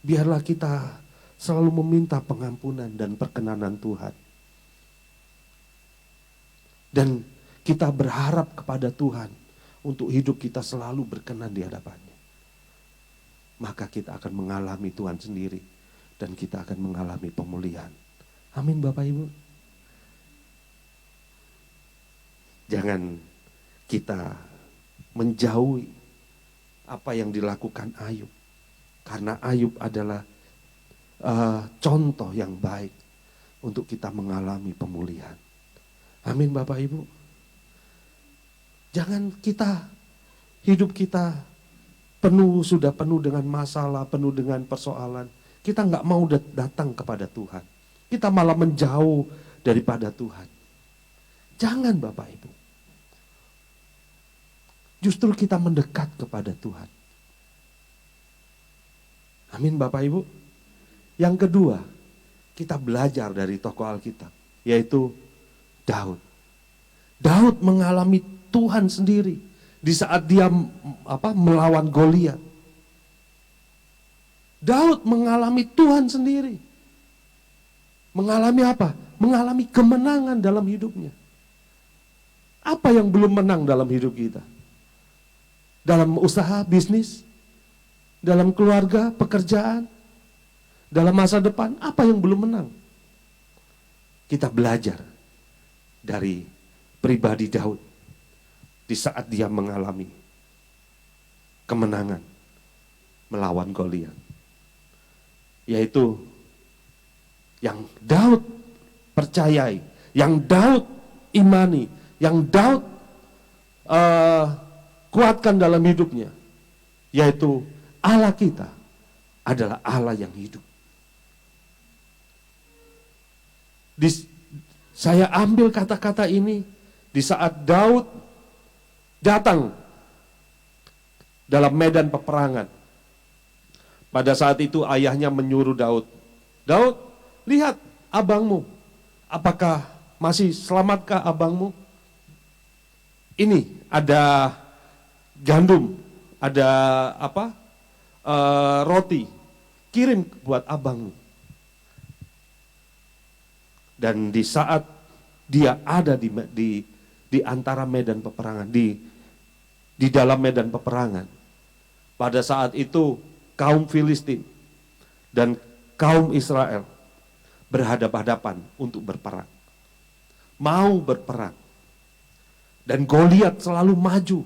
biarlah kita selalu meminta pengampunan dan perkenanan Tuhan. Dan kita berharap kepada Tuhan untuk hidup kita selalu berkenan di hadapannya. Maka kita akan mengalami Tuhan sendiri dan kita akan mengalami pemulihan. Amin Bapak Ibu. Jangan kita menjauhi apa yang dilakukan Ayub. Karena Ayub adalah contoh yang baik untuk kita mengalami pemulihan. Amin Bapak Ibu. Jangan kita, hidup kita sudah penuh dengan masalah, penuh dengan persoalan. Kita nggak mau datang kepada Tuhan. Kita malah menjauh daripada Tuhan. Jangan Bapak Ibu. justru kita mendekat kepada Tuhan. Amin Bapak Ibu. Yang kedua, kita belajar dari tokoh Alkitab, yaitu Daud. Daud mengalami Tuhan sendiri di saat dia melawan Goliat. Daud mengalami Tuhan sendiri. Mengalami apa? Mengalami kemenangan dalam hidupnya. Apa yang belum menang dalam hidup kita? Dalam usaha, bisnis, dalam keluarga, pekerjaan, dalam masa depan, apa yang belum menang? Kita belajar dari pribadi Daud di saat dia mengalami kemenangan melawan Goliat. Yaitu yang Daud percayai, yang Daud imani, yang Daud kuatkan dalam hidupnya, yaitu Allah kita adalah Allah yang hidup. Saya ambil kata-kata ini di saat Daud datang dalam medan peperangan. Pada saat itu ayahnya menyuruh Daud, Daud, lihat abangmu, apakah masih selamatkah abangmu? Ini ada gandum, ada roti, kirim buat abangmu. Dan di saat dia ada di antara medan peperangan, di dalam medan peperangan, pada saat itu kaum Filistin dan kaum Israel berhadapan-hadapan untuk berperang. Mau berperang. Dan Goliat selalu maju.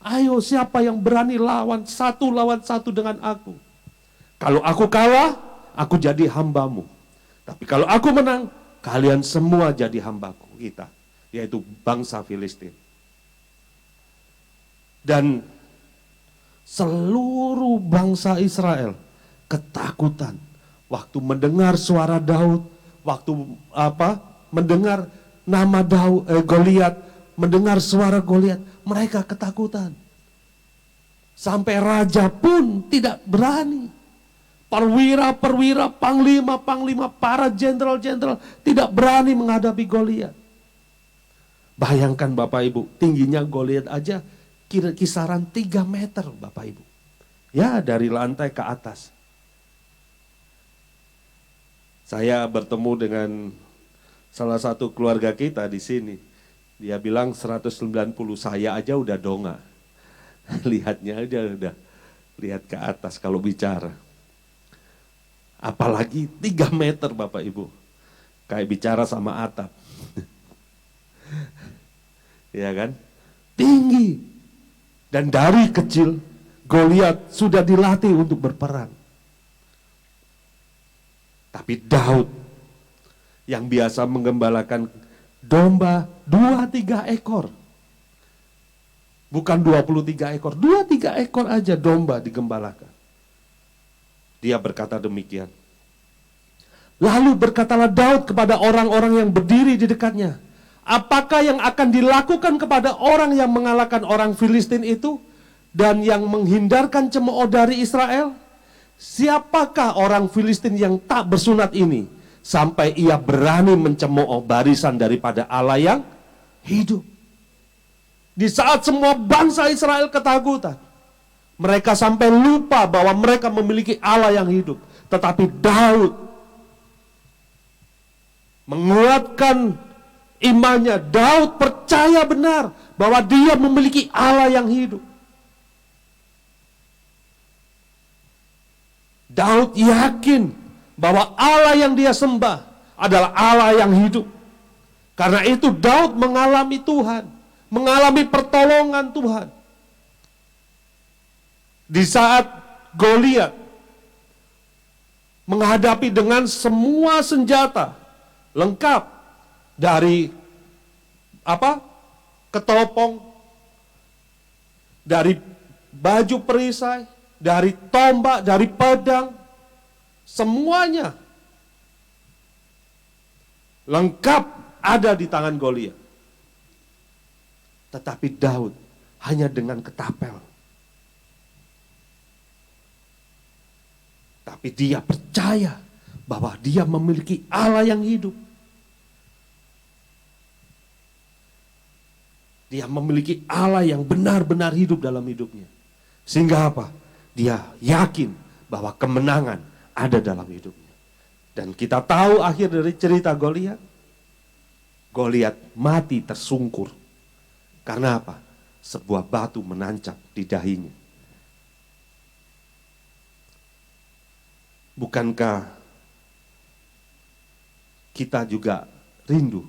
Ayo, siapa yang berani lawan satu dengan aku? Kalau aku kalah, aku jadi hambamu. Tapi kalau aku menang, kalian semua jadi hambaku kita, yaitu bangsa Filistin. Dan seluruh bangsa Israel ketakutan waktu mendengar suara Daud, waktu mendengar nama Goliat, mendengar suara Goliat, mereka ketakutan. Sampai raja pun tidak berani. Perwira-perwira, panglima-panglima, para jenderal-jenderal tidak berani menghadapi Goliat. Bayangkan Bapak Ibu, tingginya Goliat aja kisaran 3 meter Bapak Ibu. Ya, dari lantai ke atas. Saya bertemu dengan salah satu keluarga kita di sini. Dia bilang 190, saya aja udah donga. Lihatnya aja udah lihat ke atas kalau bicara. Apalagi 3 meter Bapak Ibu. Kayak bicara sama atap. Ya kan? Tinggi. Dan dari kecil Goliat sudah dilatih untuk berperang. Tapi Daud yang biasa menggembalakan domba 2-3 ekor. Bukan 23 ekor, 2-3 ekor aja domba digembalakan. Dia berkata demikian. Lalu berkatalah Daud kepada orang-orang yang berdiri di dekatnya, apakah yang akan dilakukan kepada orang yang mengalahkan orang Filistin itu dan yang menghindarkan cemooh dari Israel? Siapakah orang Filistin yang tak bersunat ini sampai ia berani mencemooh barisan daripada Allah yang hidup? Di saat semua bangsa Israel ketakutan, mereka sampai lupa bahwa mereka memiliki Allah yang hidup. Tetapi Daud menguatkan imannya. Daud percaya benar bahwa dia memiliki Allah yang hidup. Daud yakin bahwa Allah yang dia sembah adalah Allah yang hidup. Karena itu Daud mengalami Tuhan, mengalami pertolongan Tuhan. Di saat Goliat menghadapi dengan semua senjata lengkap dari ketopong, dari baju perisai, dari tombak, dari pedang, semuanya lengkap ada di tangan Goliat. Tetapi Daud hanya dengan ketapel. Tapi dia percaya bahwa dia memiliki Allah yang hidup. Dia memiliki Allah yang benar-benar hidup dalam hidupnya. Sehingga apa? Dia yakin bahwa kemenangan ada dalam hidupnya. Dan kita tahu akhir dari cerita Goliat. Goliat mati tersungkur. Karena apa? Sebuah batu menancap di dahinya. Bukankah kita juga rindu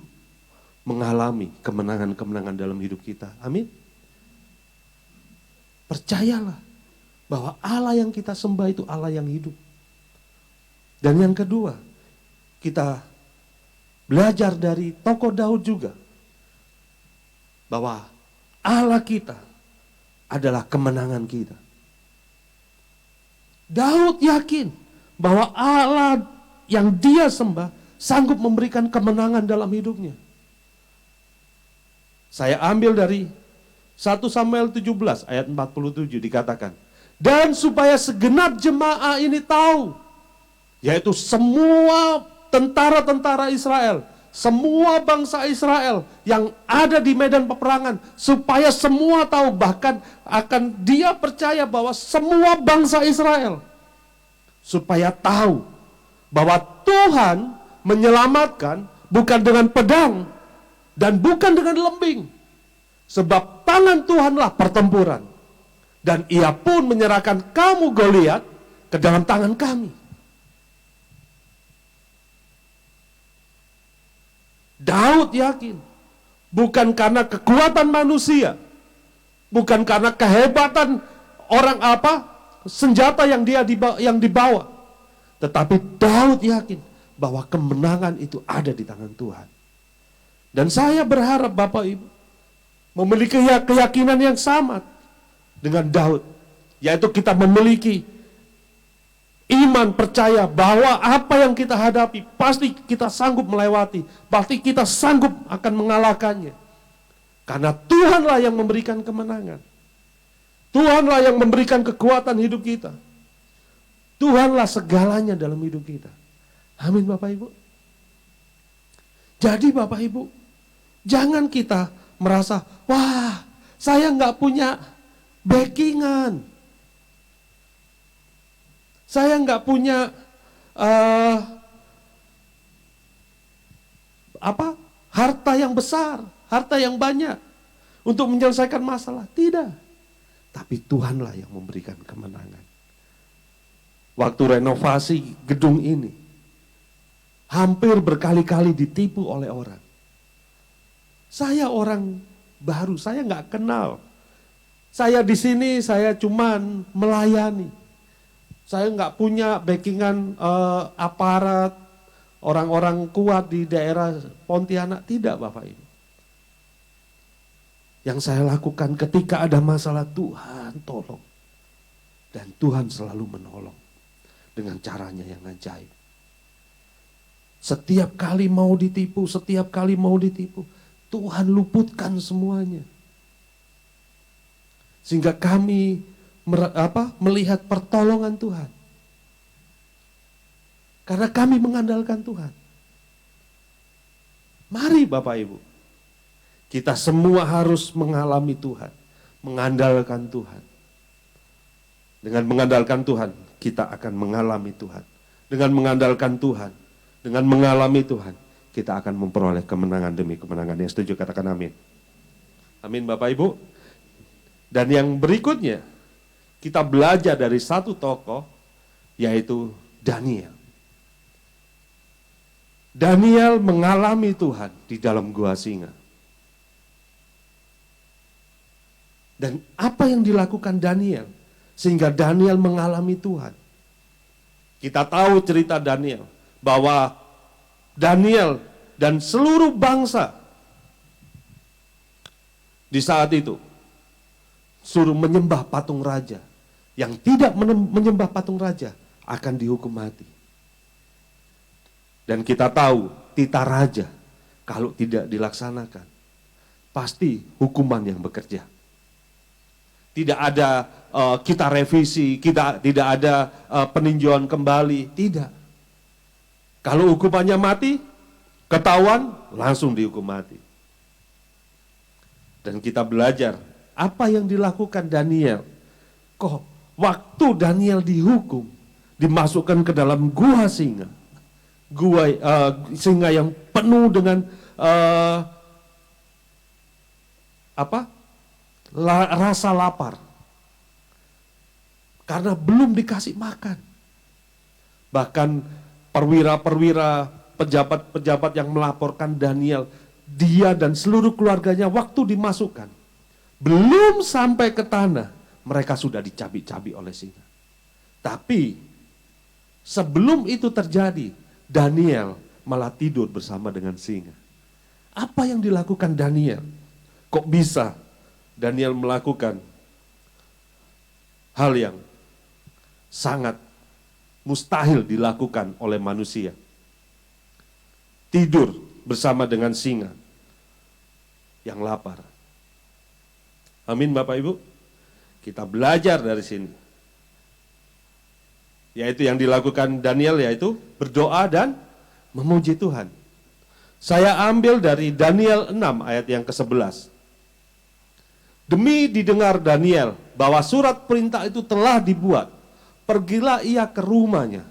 mengalami kemenangan-kemenangan dalam hidup kita? Amin. Percayalah bahwa Allah yang kita sembah itu Allah yang hidup. Dan yang kedua, kita belajar dari tokoh Daud juga bahwa Allah kita adalah kemenangan kita. Daud yakin bahwa Allah yang dia sembah sanggup memberikan kemenangan dalam hidupnya. Saya ambil dari 1 Samuel 17 ayat 47 dikatakan, dan supaya segenap jemaah ini tahu, yaitu semua tentara-tentara Israel, semua bangsa Israel yang ada di medan peperangan, supaya semua tahu, bahkan akan dia percaya bahwa semua bangsa Israel, supaya tahu bahwa Tuhan menyelamatkan bukan dengan pedang dan bukan dengan lembing, sebab tangan Tuhanlah pertempuran, dan ia pun menyerahkan kamu Goliat ke dalam tangan kami. Daud yakin bukan karena kekuatan manusia, bukan karena kehebatan orang senjata yang dibawa, tetapi Daud yakin bahwa kemenangan itu ada di tangan Tuhan. Dan saya berharap Bapak Ibu memiliki keyakinan yang sama dengan Daud, yaitu kita memiliki iman percaya bahwa apa yang kita hadapi pasti kita sanggup melewati, pasti kita sanggup akan mengalahkannya. Karena Tuhanlah yang memberikan kemenangan. Tuhanlah yang memberikan kekuatan hidup kita. Tuhanlah segalanya dalam hidup kita. Amin Bapak Ibu. Jadi Bapak Ibu, jangan kita merasa, wah saya nggak punya backingan, saya nggak punya harta yang besar, harta yang banyak untuk menyelesaikan masalah. Tidak, tapi Tuhanlah yang memberikan kemenangan. Waktu renovasi gedung ini, hampir berkali-kali ditipu oleh orang. Saya orang baru, saya nggak kenal. Saya di sini, saya cuman melayani. Saya nggak punya backingan aparat, orang-orang kuat di daerah Pontianak. Tidak Bapak Ibu. Yang saya lakukan ketika ada masalah, Tuhan tolong. Dan Tuhan selalu menolong dengan caranya yang ajaib. Setiap kali mau ditipu, Tuhan luputkan semuanya. Sehingga kami melihat pertolongan Tuhan. Karena kami mengandalkan Tuhan. Mari Bapak Ibu, kita semua harus mengalami Tuhan, mengandalkan Tuhan. Dengan mengandalkan Tuhan, kita akan mengalami Tuhan. Dengan mengandalkan Tuhan, dengan mengalami Tuhan, kita akan memperoleh kemenangan demi kemenangan. Yang setuju katakan amin. Amin Bapak Ibu. Dan yang berikutnya, kita belajar dari satu tokoh, yaitu Daniel. Daniel mengalami Tuhan di dalam gua singa. Dan apa yang dilakukan Daniel, sehingga Daniel mengalami Tuhan. Kita tahu cerita Daniel, bahwa Daniel dan seluruh bangsa di saat itu suruh menyembah patung raja. Yang tidak menyembah patung raja akan dihukum mati. Dan kita tahu titah raja kalau tidak dilaksanakan pasti hukuman yang bekerja. Tidak ada kita revisi, tidak ada peninjauan kembali, tidak. Kalau hukumannya mati, ketahuan langsung dihukum mati. Dan kita belajar apa yang dilakukan Daniel. Kok waktu Daniel dihukum, dimasukkan ke dalam gua singa. Singa yang penuh dengan rasa lapar. Karena belum dikasih makan. Bahkan perwira-perwira, pejabat-pejabat yang melaporkan Daniel, dia dan seluruh keluarganya waktu dimasukkan, belum sampai ke tanah, mereka sudah dicabik-cabik oleh singa. Tapi sebelum itu terjadi, Daniel malah tidur bersama dengan singa. Apa yang dilakukan Daniel? Kok bisa Daniel melakukan hal yang sangat mustahil dilakukan oleh manusia? Tidur bersama dengan singa yang lapar. Amin Bapak Ibu. Kita belajar dari sini. Yaitu yang dilakukan Daniel, yaitu berdoa dan memuji Tuhan. Saya ambil dari Daniel 6 ayat yang ke-11. Demi didengar Daniel bahwa surat perintah itu telah dibuat, pergilah ia ke rumahnya.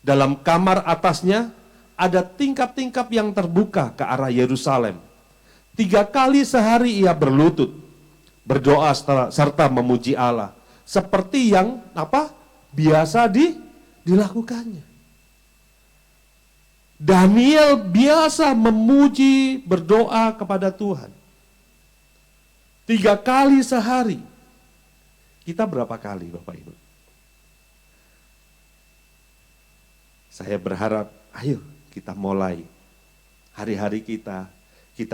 Dalam kamar atasnya ada tingkap-tingkap yang terbuka ke arah Yerusalem. 3 kali sehari ia berlutut, berdoa serta memuji Allah, seperti yang biasa dilakukannya. Daniel biasa memuji, berdoa kepada Tuhan 3 kali sehari. Kita berapa kali Bapak Ibu? Saya berharap, ayo kita mulai hari-hari kita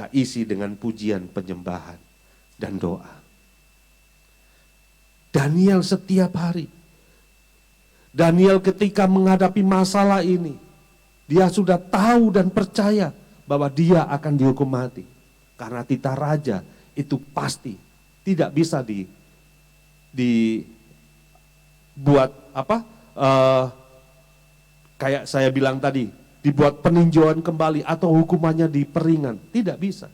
isi dengan pujian, penyembahan, dan doa. Daniel setiap hari. Daniel ketika menghadapi masalah ini, dia sudah tahu dan percaya bahwa dia akan dihukum mati. Karena titah raja itu pasti tidak bisa dibuat kayak saya bilang tadi, dibuat peninjauan kembali atau hukumannya diperingan. Tidak bisa.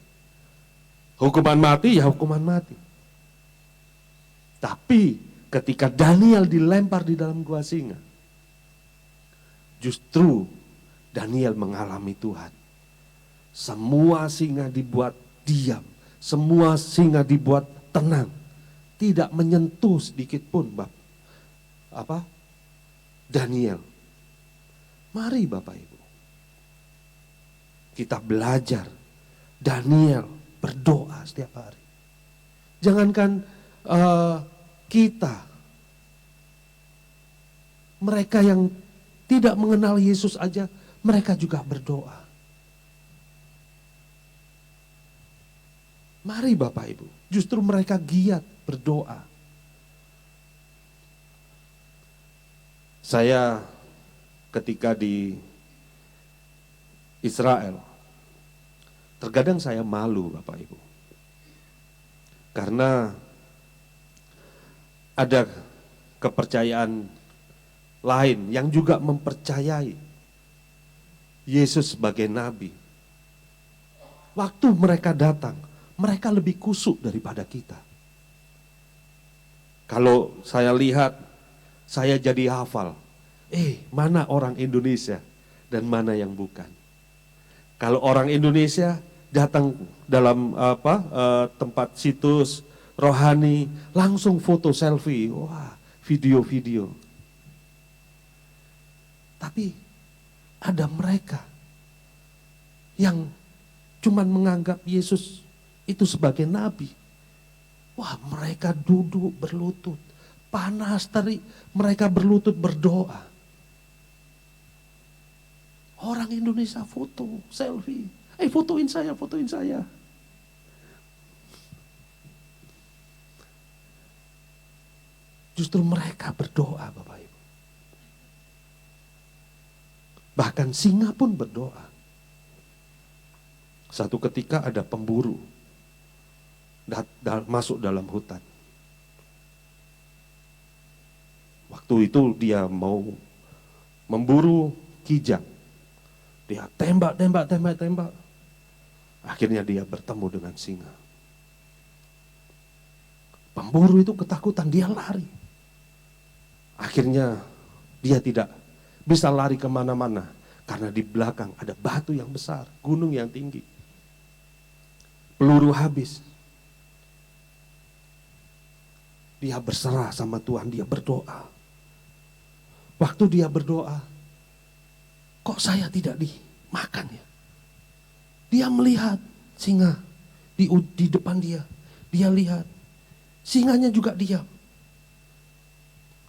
Hukuman mati ya hukuman mati. Tapi ketika Daniel dilempar di dalam gua singa, justru Daniel mengalami Tuhan. Semua singa dibuat diam, semua singa dibuat tenang, tidak menyentuh sedikit pun Daniel. Mari Bapak Ibu, kita belajar Daniel berdoa setiap hari. Jangankan kita, mereka yang tidak mengenal Yesus aja, mereka juga berdoa. Mari Bapak Ibu, justru mereka giat berdoa. Saya ketika di Israel, terkadang saya malu Bapak Ibu. Karena ada kepercayaan lain yang juga mempercayai Yesus sebagai nabi. Waktu mereka datang, mereka lebih kusuk daripada kita. Kalau saya lihat, saya jadi hafal. Mana orang Indonesia dan mana yang bukan. Kalau orang Indonesia datang dalam tempat situs rohani, langsung foto selfie, wah, video-video. Tapi ada mereka yang cuman menganggap Yesus itu sebagai nabi. Wah, mereka duduk berlutut, panas terik, mereka berlutut berdoa. Orang Indonesia foto, selfie. Fotoin saya, fotoin saya. Justru mereka berdoa Bapak Ibu. Bahkan singa pun berdoa. Satu ketika ada pemburu masuk dalam hutan. Waktu itu dia mau memburu kijang. Dia tembak. Akhirnya dia bertemu dengan singa. Pemburu itu ketakutan, dia lari. Akhirnya dia tidak bisa lari kemana-mana. Karena di belakang ada batu yang besar, gunung yang tinggi. Peluru habis. Dia berserah sama Tuhan, dia berdoa. Waktu dia berdoa, kok saya tidak dimakan ya? Dia melihat singa di depan dia. Dia lihat, singanya juga diam.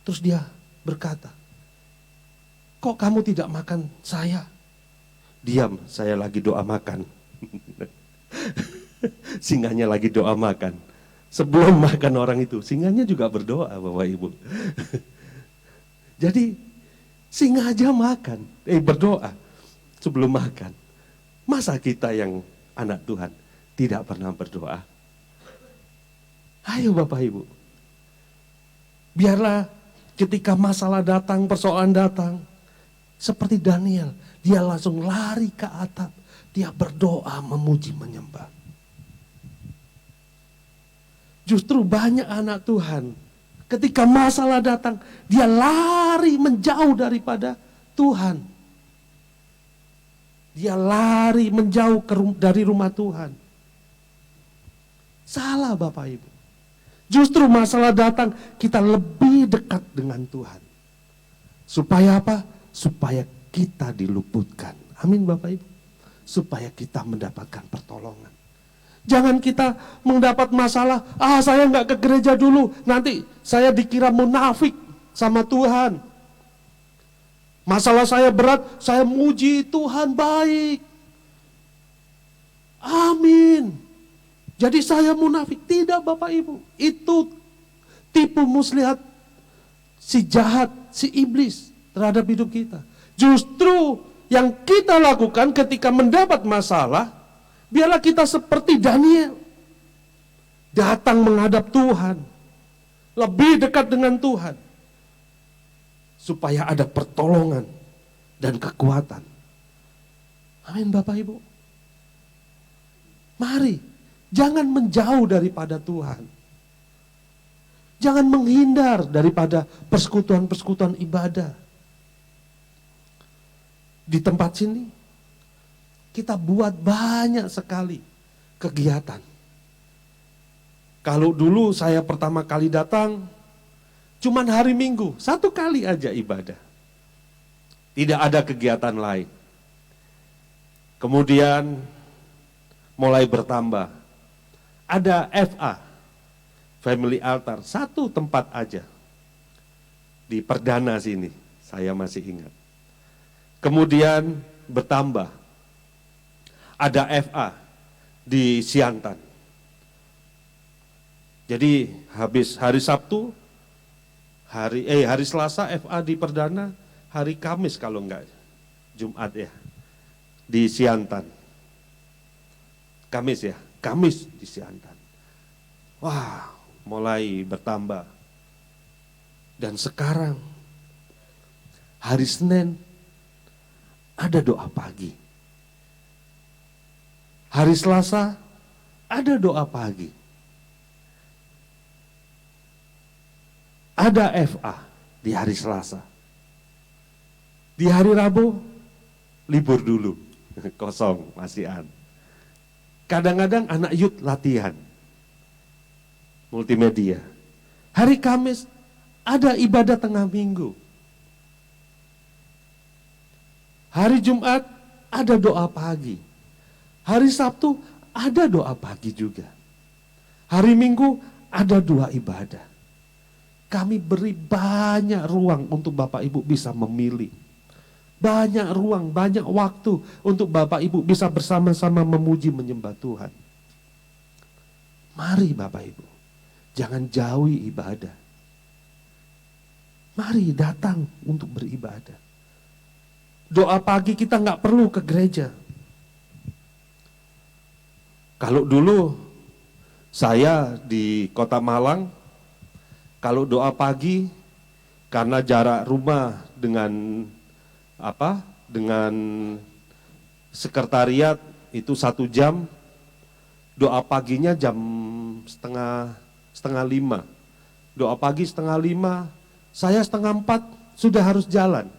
Terus dia berkata, kok kamu tidak makan saya? Diam, saya lagi doa makan. Singanya lagi doa makan. Sebelum makan orang itu, singanya juga berdoa, Bapak Ibu. Jadi singa aja makan, berdoa sebelum makan. Masa kita yang anak Tuhan tidak pernah berdoa? Ayo Bapak Ibu. Biarlah ketika masalah datang, persoalan datang, seperti Daniel, dia langsung lari ke atap, dia berdoa, memuji, menyembah. Justru banyak anak Tuhan, ketika masalah datang, dia lari menjauh daripada Tuhan. Dia lari menjauh dari rumah Tuhan. Salah Bapak Ibu. Justru masalah datang, kita lebih dekat dengan Tuhan. Supaya apa? Supaya kita diluputkan. Amin Bapak Ibu. Supaya kita mendapatkan pertolongan. Jangan kita mendapat masalah, saya nggak ke gereja dulu, nanti saya dikira munafik sama Tuhan. Masalah saya berat, saya muji Tuhan baik. Amin. Jadi saya munafik. Tidak Bapak Ibu. Itu tipu muslihat si jahat, si iblis terhadap hidup kita. Justru yang kita lakukan ketika mendapat masalah, biarlah kita seperti Daniel. Datang menghadap Tuhan. Lebih dekat dengan Tuhan. Supaya ada pertolongan dan kekuatan. Amin Bapak Ibu. Mari, jangan menjauh daripada Tuhan. Jangan menghindar daripada persekutuan-persekutuan ibadah. Di tempat sini, kita buat banyak sekali kegiatan. Kalau dulu saya pertama kali datang, cuman hari Minggu, 1 kali aja ibadah. Tidak ada kegiatan lain. Kemudian mulai bertambah. Ada FA, Family Altar, 1 tempat aja. Di Perdana sini, saya masih ingat. Kemudian bertambah. Ada FA di Siantan. Jadi habis hari Sabtu, hari Selasa FA di Perdana, hari Kamis kalau enggak Jumat ya, di Siantan. Kamis ya, Kamis di Siantan. Wah, mulai bertambah. Dan sekarang hari Senin ada doa pagi. Hari Selasa ada doa pagi. Ada FA di hari Selasa. Di hari Rabu libur dulu, kosong, masihan. Kadang-kadang anak youth latihan multimedia. Hari Kamis ada ibadah tengah minggu. Hari Jumat ada doa pagi. Hari Sabtu ada doa pagi juga. Hari Minggu ada 2 ibadah. Kami beri banyak ruang untuk Bapak Ibu bisa memilih. Banyak ruang, banyak waktu untuk Bapak Ibu bisa bersama-sama memuji menyembah Tuhan. Mari Bapak Ibu, jangan jauhi ibadah. Mari datang untuk beribadah. Doa pagi kita nggak perlu ke gereja. Kalau dulu saya di Kota Malang, kalau doa pagi karena jarak rumah dengan dengan sekretariat itu 1 jam, doa paginya jam setengah 5. Doa pagi setengah 5, saya setengah 4 sudah harus jalan.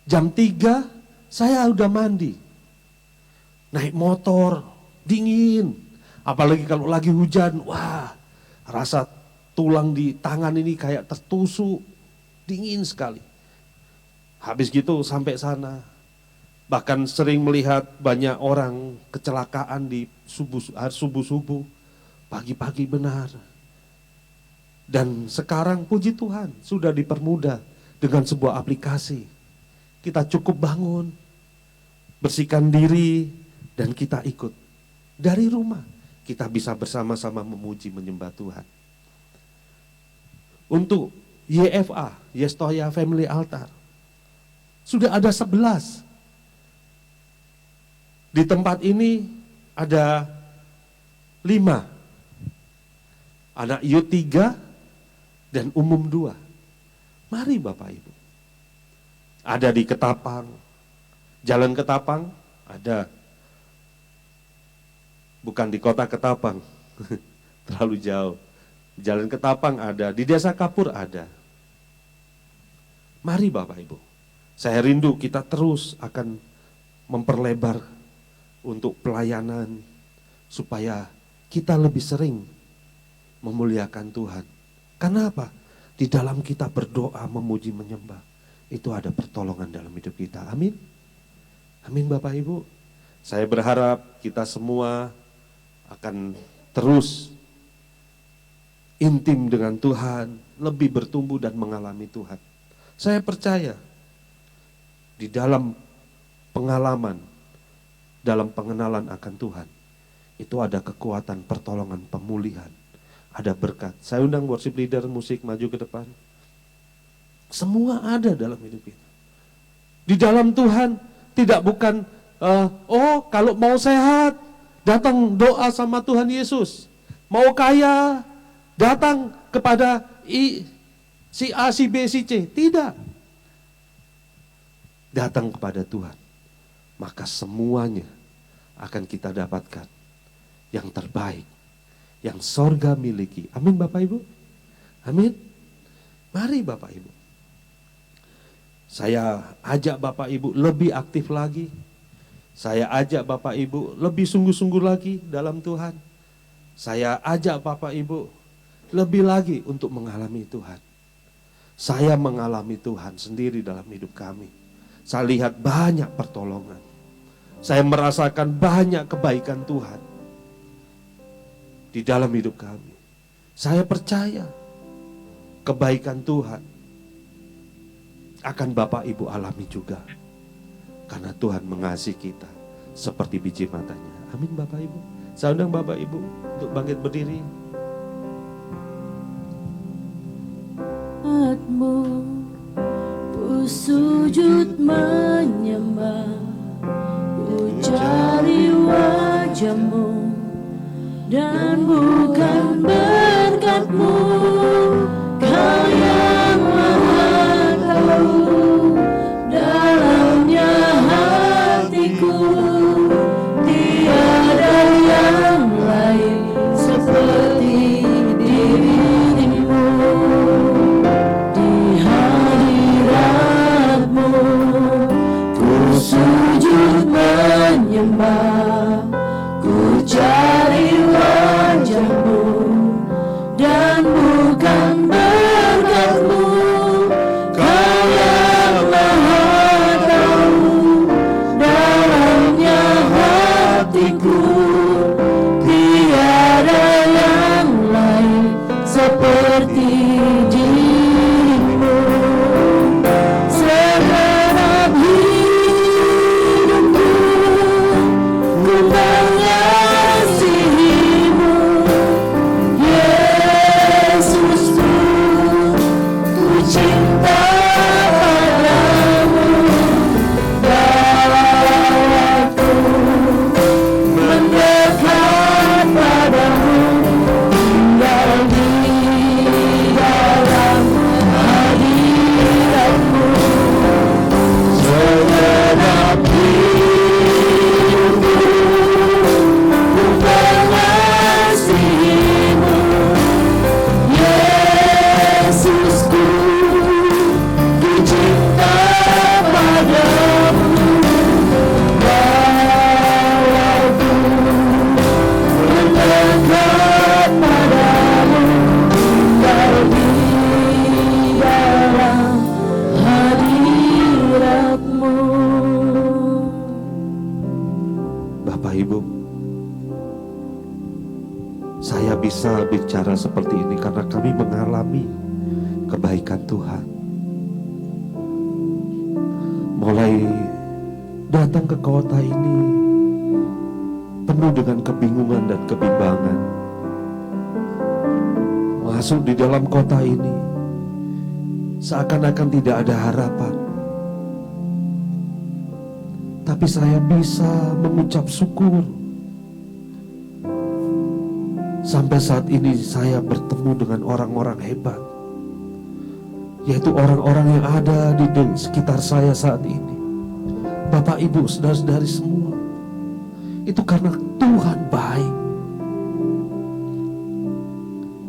Jam 3 saya udah mandi. Naik motor, dingin. Apalagi kalau lagi hujan, wah rasa tulang di tangan ini kayak tertusuk, dingin sekali. Habis gitu sampai sana, bahkan sering melihat banyak orang kecelakaan di subuh-subuh, pagi-pagi benar. Dan sekarang puji Tuhan sudah dipermudah dengan sebuah aplikasi. Kita cukup bangun, bersihkan diri, dan kita ikut. Dari rumah kita bisa bersama-sama memuji menyembah Tuhan. Untuk YFA, Yestoya Family Altar, sudah ada 11. Di tempat ini ada 5. Anak youth 3 dan umum 2. Mari Bapak Ibu. Ada di Ketapang. Jalan Ketapang ada. Bukan di kota Ketapang. Terlalu jauh. Jalan Ketapang ada, di Desa Kapur ada. Mari Bapak Ibu. Saya rindu kita terus akan memperlebar untuk pelayanan supaya kita lebih sering memuliakan Tuhan. Karena apa? Di dalam kita berdoa, memuji, menyembah, itu ada pertolongan dalam hidup kita. Amin. Amin Bapak Ibu. Saya berharap kita semua akan terus intim dengan Tuhan, lebih bertumbuh dan mengalami Tuhan. Saya percaya di dalam pengalaman, dalam pengenalan akan Tuhan, itu ada kekuatan pertolongan pemulihan. Ada berkat. Saya undang worship leader musik maju ke depan. Semua ada dalam hidup kita. Di dalam Tuhan tidak bukan, kalau mau sehat, datang doa sama Tuhan Yesus. Mau kaya, datang kepada si A, si B, si C. Tidak. Datang kepada Tuhan. Maka semuanya akan kita dapatkan yang terbaik, yang sorga miliki. Amin Bapak Ibu. Amin. Mari Bapak Ibu. Saya ajak Bapak Ibu lebih aktif lagi. Saya ajak Bapak Ibu lebih sungguh-sungguh lagi dalam Tuhan. Saya ajak Bapak Ibu lebih lagi untuk mengalami Tuhan. Saya mengalami Tuhan sendiri dalam hidup kami. Saya lihat banyak pertolongan. Saya merasakan banyak kebaikan Tuhan di dalam hidup kami. Saya percaya kebaikan Tuhan akan Bapak Ibu alami juga. Karena Tuhan mengasihi kita seperti biji matanya. Amin Bapak Ibu. Saya undang Bapak Ibu untuk bangkit berdiri.
Ku sujud menyembah, ku cari wajah-Mu, dan bukan berkat-Mu, Kau yang maha tahu dalamnya hatiku. Tiada yang lain seperti diri-Mu. Di hadirat-Mu ku sujud menyembah, ku cari wajah-Mu, dan
berbicara seperti ini karena kami mengalami kebaikan Tuhan. Mulai datang ke kota ini penuh dengan kebingungan dan kebimbangan. Masuk di dalam kota ini seakan-akan tidak ada harapan. Tapi saya bisa mengucap syukur. Sampai saat ini saya bertemu dengan orang-orang hebat, yaitu orang-orang yang ada di sekitar saya saat ini. Bapak, Ibu, saudara-saudari semua, itu karena Tuhan baik.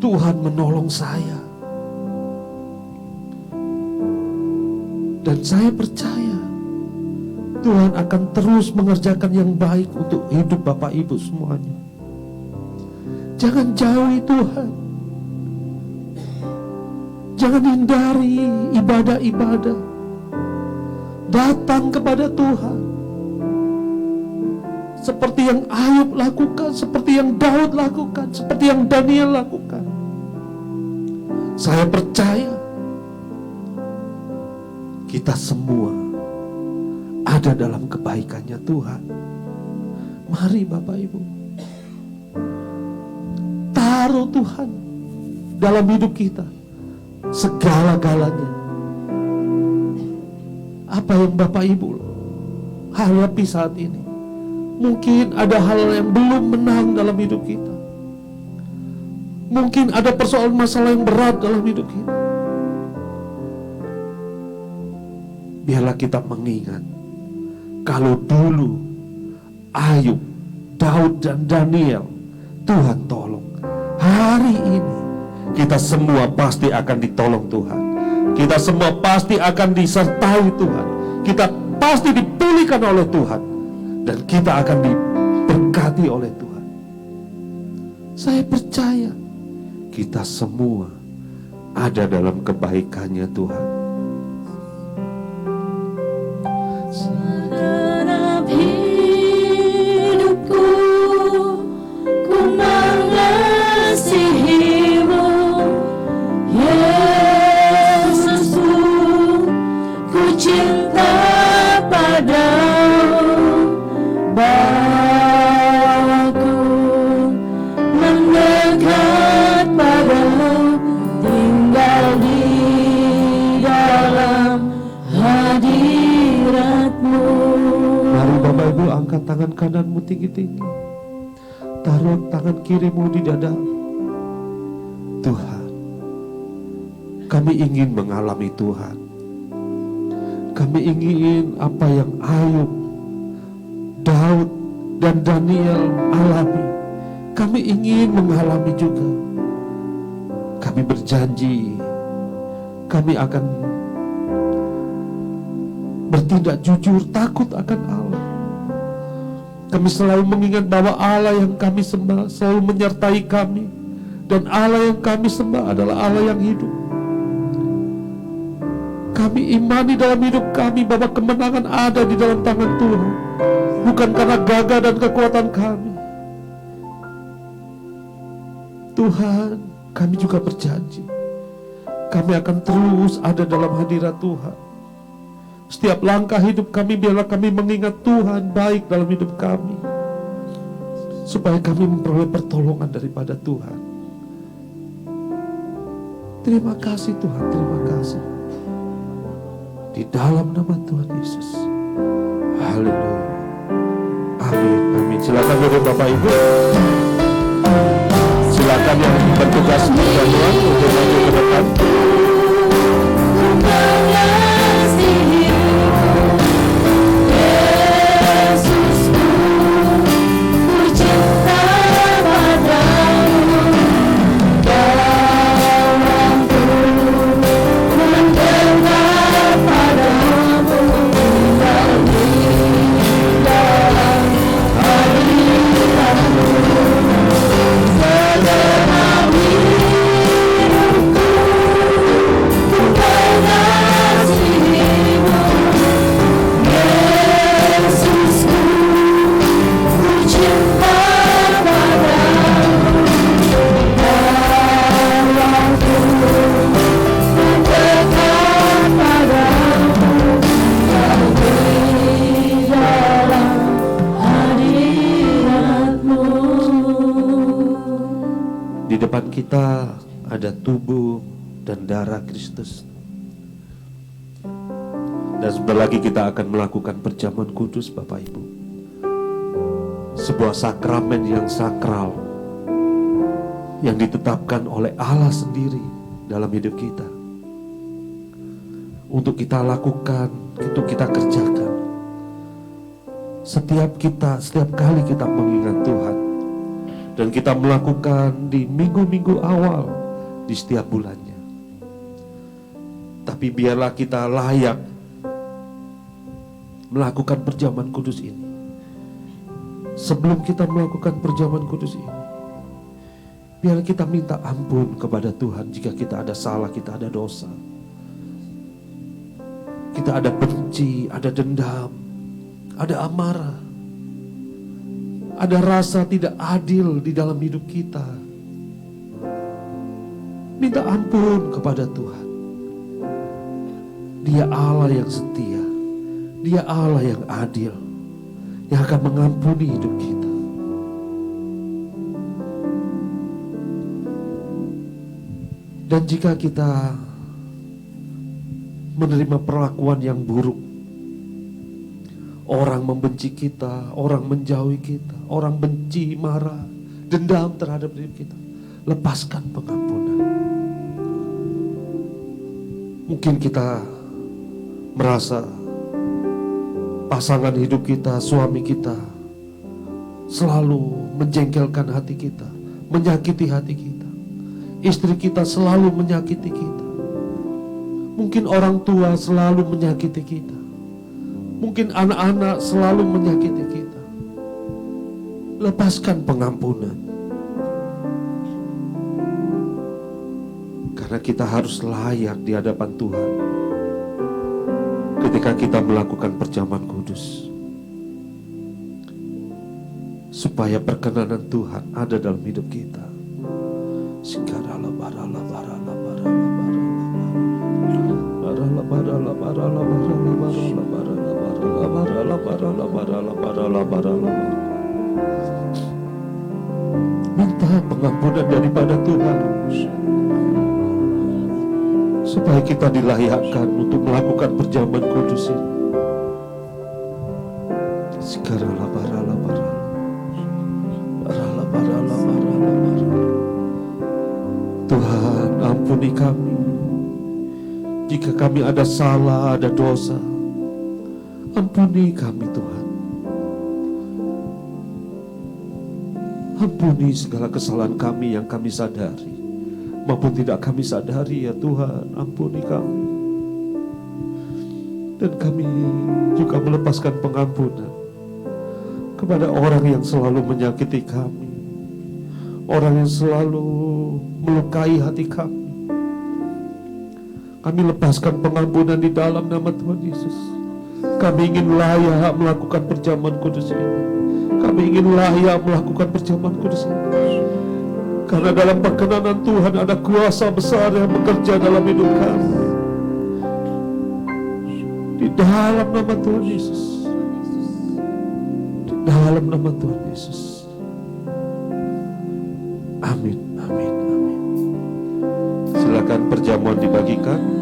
Tuhan menolong saya. Dan saya percaya Tuhan akan terus mengerjakan yang baik untuk hidup Bapak Ibu semuanya. Jangan jauhi Tuhan. Jangan hindari ibadah-ibadah. Datang kepada Tuhan. Seperti yang Ayub lakukan, seperti yang Daud lakukan, seperti yang Daniel lakukan. Saya percaya kita semua ada dalam kebaikannya Tuhan. Mari Bapak Ibu, taruh Tuhan dalam hidup kita, segala-galanya. Apa yang Bapak Ibu hadapi saat ini, mungkin ada hal yang belum menang dalam hidup kita. Mungkin ada persoalan masalah yang berat dalam hidup kita. Biarlah kita mengingat, kalau dulu Ayub, Daud, dan Daniel Tuhan tolong, hari ini kita semua pasti akan ditolong Tuhan. Kita semua pasti akan disertai Tuhan. Kita pasti dipulihkan oleh Tuhan. Dan kita akan diberkati oleh Tuhan. Saya percaya kita semua ada dalam kebaikannya Tuhan.
Segenap hidupku, ku mengasihimu, Yesusku, ku cinta padamu. Bawaku mendekat padamu, tinggal di dalam hadiratmu.
Mari Bapak Ibu angkat tangan kananmu tinggi-tinggi, taruh tangan kirimu di dada. Tuhan, kami ingin mengalami Tuhan. Kami ingin apa yang Ayub, Daud, dan Daniel alami. Kami ingin mengalami juga. Kami berjanji, kami akan bertindak jujur, takut akan Allah. Kami selalu mengingat bahwa Allah yang kami sembah selalu menyertai kami. Dan Allah yang kami sembah adalah Allah yang hidup. Kami imani dalam hidup kami bahwa kemenangan ada di dalam tangan Tuhan. Bukan karena gagah dan kekuatan kami. Tuhan, kami juga berjanji, kami akan terus ada dalam hadirat Tuhan. Setiap langkah hidup kami, biarlah kami mengingat Tuhan baik dalam hidup kami, supaya kami memperoleh pertolongan daripada Tuhan. Terima kasih Tuhan, terima kasih. Di dalam nama Tuhan Yesus. Haleluya. Amin, amin. Silakan duduk Bapak Ibu. Silakan yang bertugas berdoa untuk maju ke depan. darah Kristus. Dan sebentar lagi kita akan melakukan perjamuan kudus, Bapak Ibu. Sebuah sakramen yang sakral, yang ditetapkan oleh Allah sendiri dalam hidup kita. Untuk kita lakukan, untuk kita kerjakan. Setiap kali kita mengingat Tuhan. Dan kita melakukan di minggu-minggu awal di setiap bulannya. Tapi biarlah kita layak melakukan perjamuan kudus ini. Sebelum kita melakukan perjamuan kudus ini, biar kita minta ampun kepada Tuhan jika kita ada salah, kita ada dosa. Kita ada benci, ada dendam, ada amarah, ada rasa tidak adil di dalam hidup kita. Minta ampun kepada Tuhan. Dia Allah yang setia, Dia Allah yang adil, yang akan mengampuni hidup kita. Dan jika kita menerima perlakuan yang buruk, orang membenci kita, orang menjauhi kita, orang benci, marah, dendam terhadap diri kita, lepaskan pengampunan. Mungkin kita merasa pasangan hidup kita, suami kita selalu menjengkelkan hati kita, menyakiti hati kita. Istri kita selalu menyakiti kita. Mungkin orang tua selalu menyakiti kita. Mungkin anak-anak selalu menyakiti kita. Lepaskan pengampunan. Karena kita harus layak di hadapan Tuhan ketika kita melakukan perjamuan kudus, supaya perkenanan Tuhan ada dalam hidup kita. Minta pengampunan daripada Tuhan, supaya kita dilayakkan untuk melakukan perjamuan kudus ini. Tuhan, ampuni kami jika kami ada salah, ada dosa. Ampuni kami, Tuhan. Ampuni segala kesalahan kami yang kami sadari maupun tidak kami sadari, ya Tuhan. Ampuni kami. Dan kami juga melepaskan pengampunan kepada orang yang selalu menyakiti kami, orang yang selalu melukai hati kami. Kami lepaskan pengampunan di dalam nama Tuhan Yesus. Kami ingin layak melakukan perjamuan kudus ini. Kami ingin layak melakukan perjamuan kudus ini. Karena dalam perkenanan Tuhan ada kuasa besar yang bekerja dalam hidup kami. Di dalam nama Tuhan Yesus. Di dalam nama Tuhan Yesus. Amin, amin, amin. Silakan perjamuan dibagikan.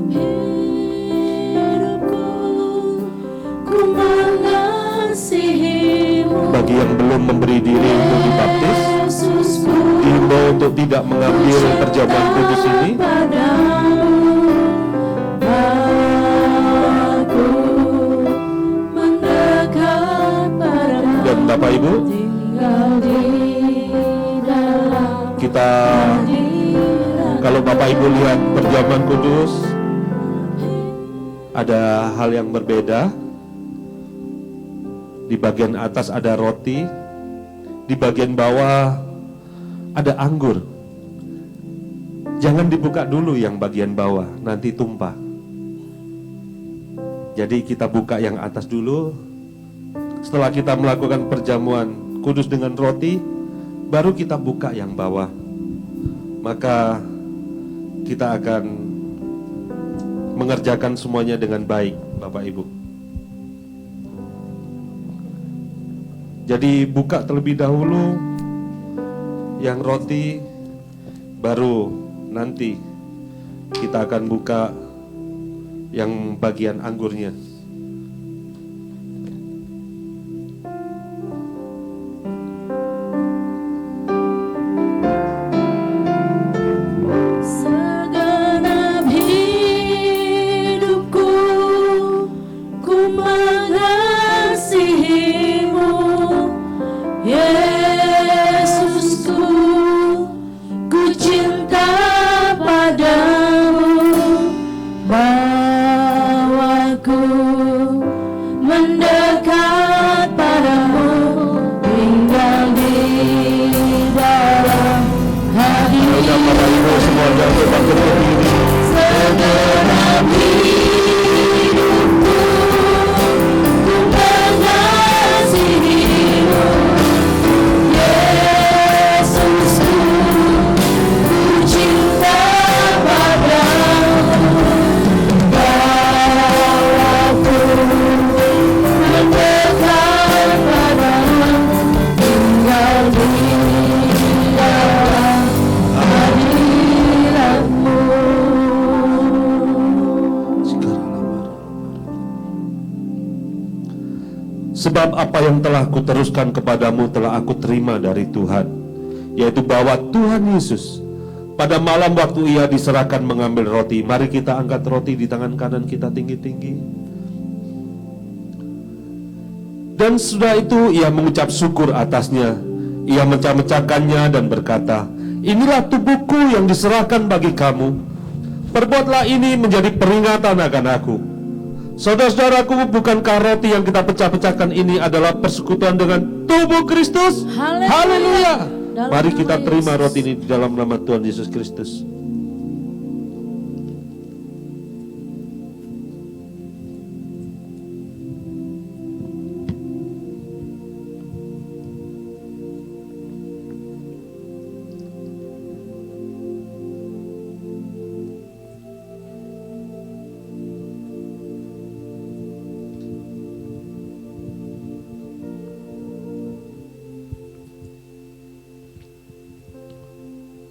Bagi yang belum memberi diri untuk dibaptis, diimbau untuk tidak mengambil perjamuan kudus ini. Dan Bapak Ibu, kita, kalau Bapak Ibu lihat perjamuan kudus, ada hal yang berbeda. Di bagian atas ada roti, di bagian bawah ada anggur. Jangan dibuka dulu yang bagian bawah, nanti tumpah. Jadi kita buka yang atas dulu. Setelah kita melakukan perjamuan kudus dengan roti, baru kita buka yang bawah. Maka kita akan mengerjakan semuanya dengan baik, Bapak Ibu. Jadi buka terlebih dahulu yang roti, baru nanti kita akan buka yang bagian anggurnya.
Segenap hidupku ku mengasihimu, Yesusku, ku cinta padamu, bawaku mendekat padamu, tinggal di dalam hatimu.
Semua jangan berdiri.
Segenap hidupku ku mengasihimu, Yesusku, ku cinta padamu, bawaku mendekat padamu, tinggal di dalam hadiratmu.
Sebab apa yang telah kuteruskan kepadamu telah aku terima dari Tuhan, yaitu bahwa Tuhan Yesus pada malam waktu ia diserahkan mengambil roti. Mari kita angkat roti di tangan kanan kita tinggi-tinggi. Dan sudah itu ia mengucap syukur atasnya. Ia mecah-mecahkannya dan berkata, inilah tubuhku yang diserahkan bagi kamu. Perbuatlah ini menjadi peringatan akan aku. Saudara-saudaraku, bukankah roti yang kita pecah-pecahkan ini adalah persekutuan dengan tubuh Kristus? Haleluya! Mari kita terima roti ini di dalam nama Tuhan Yesus Kristus.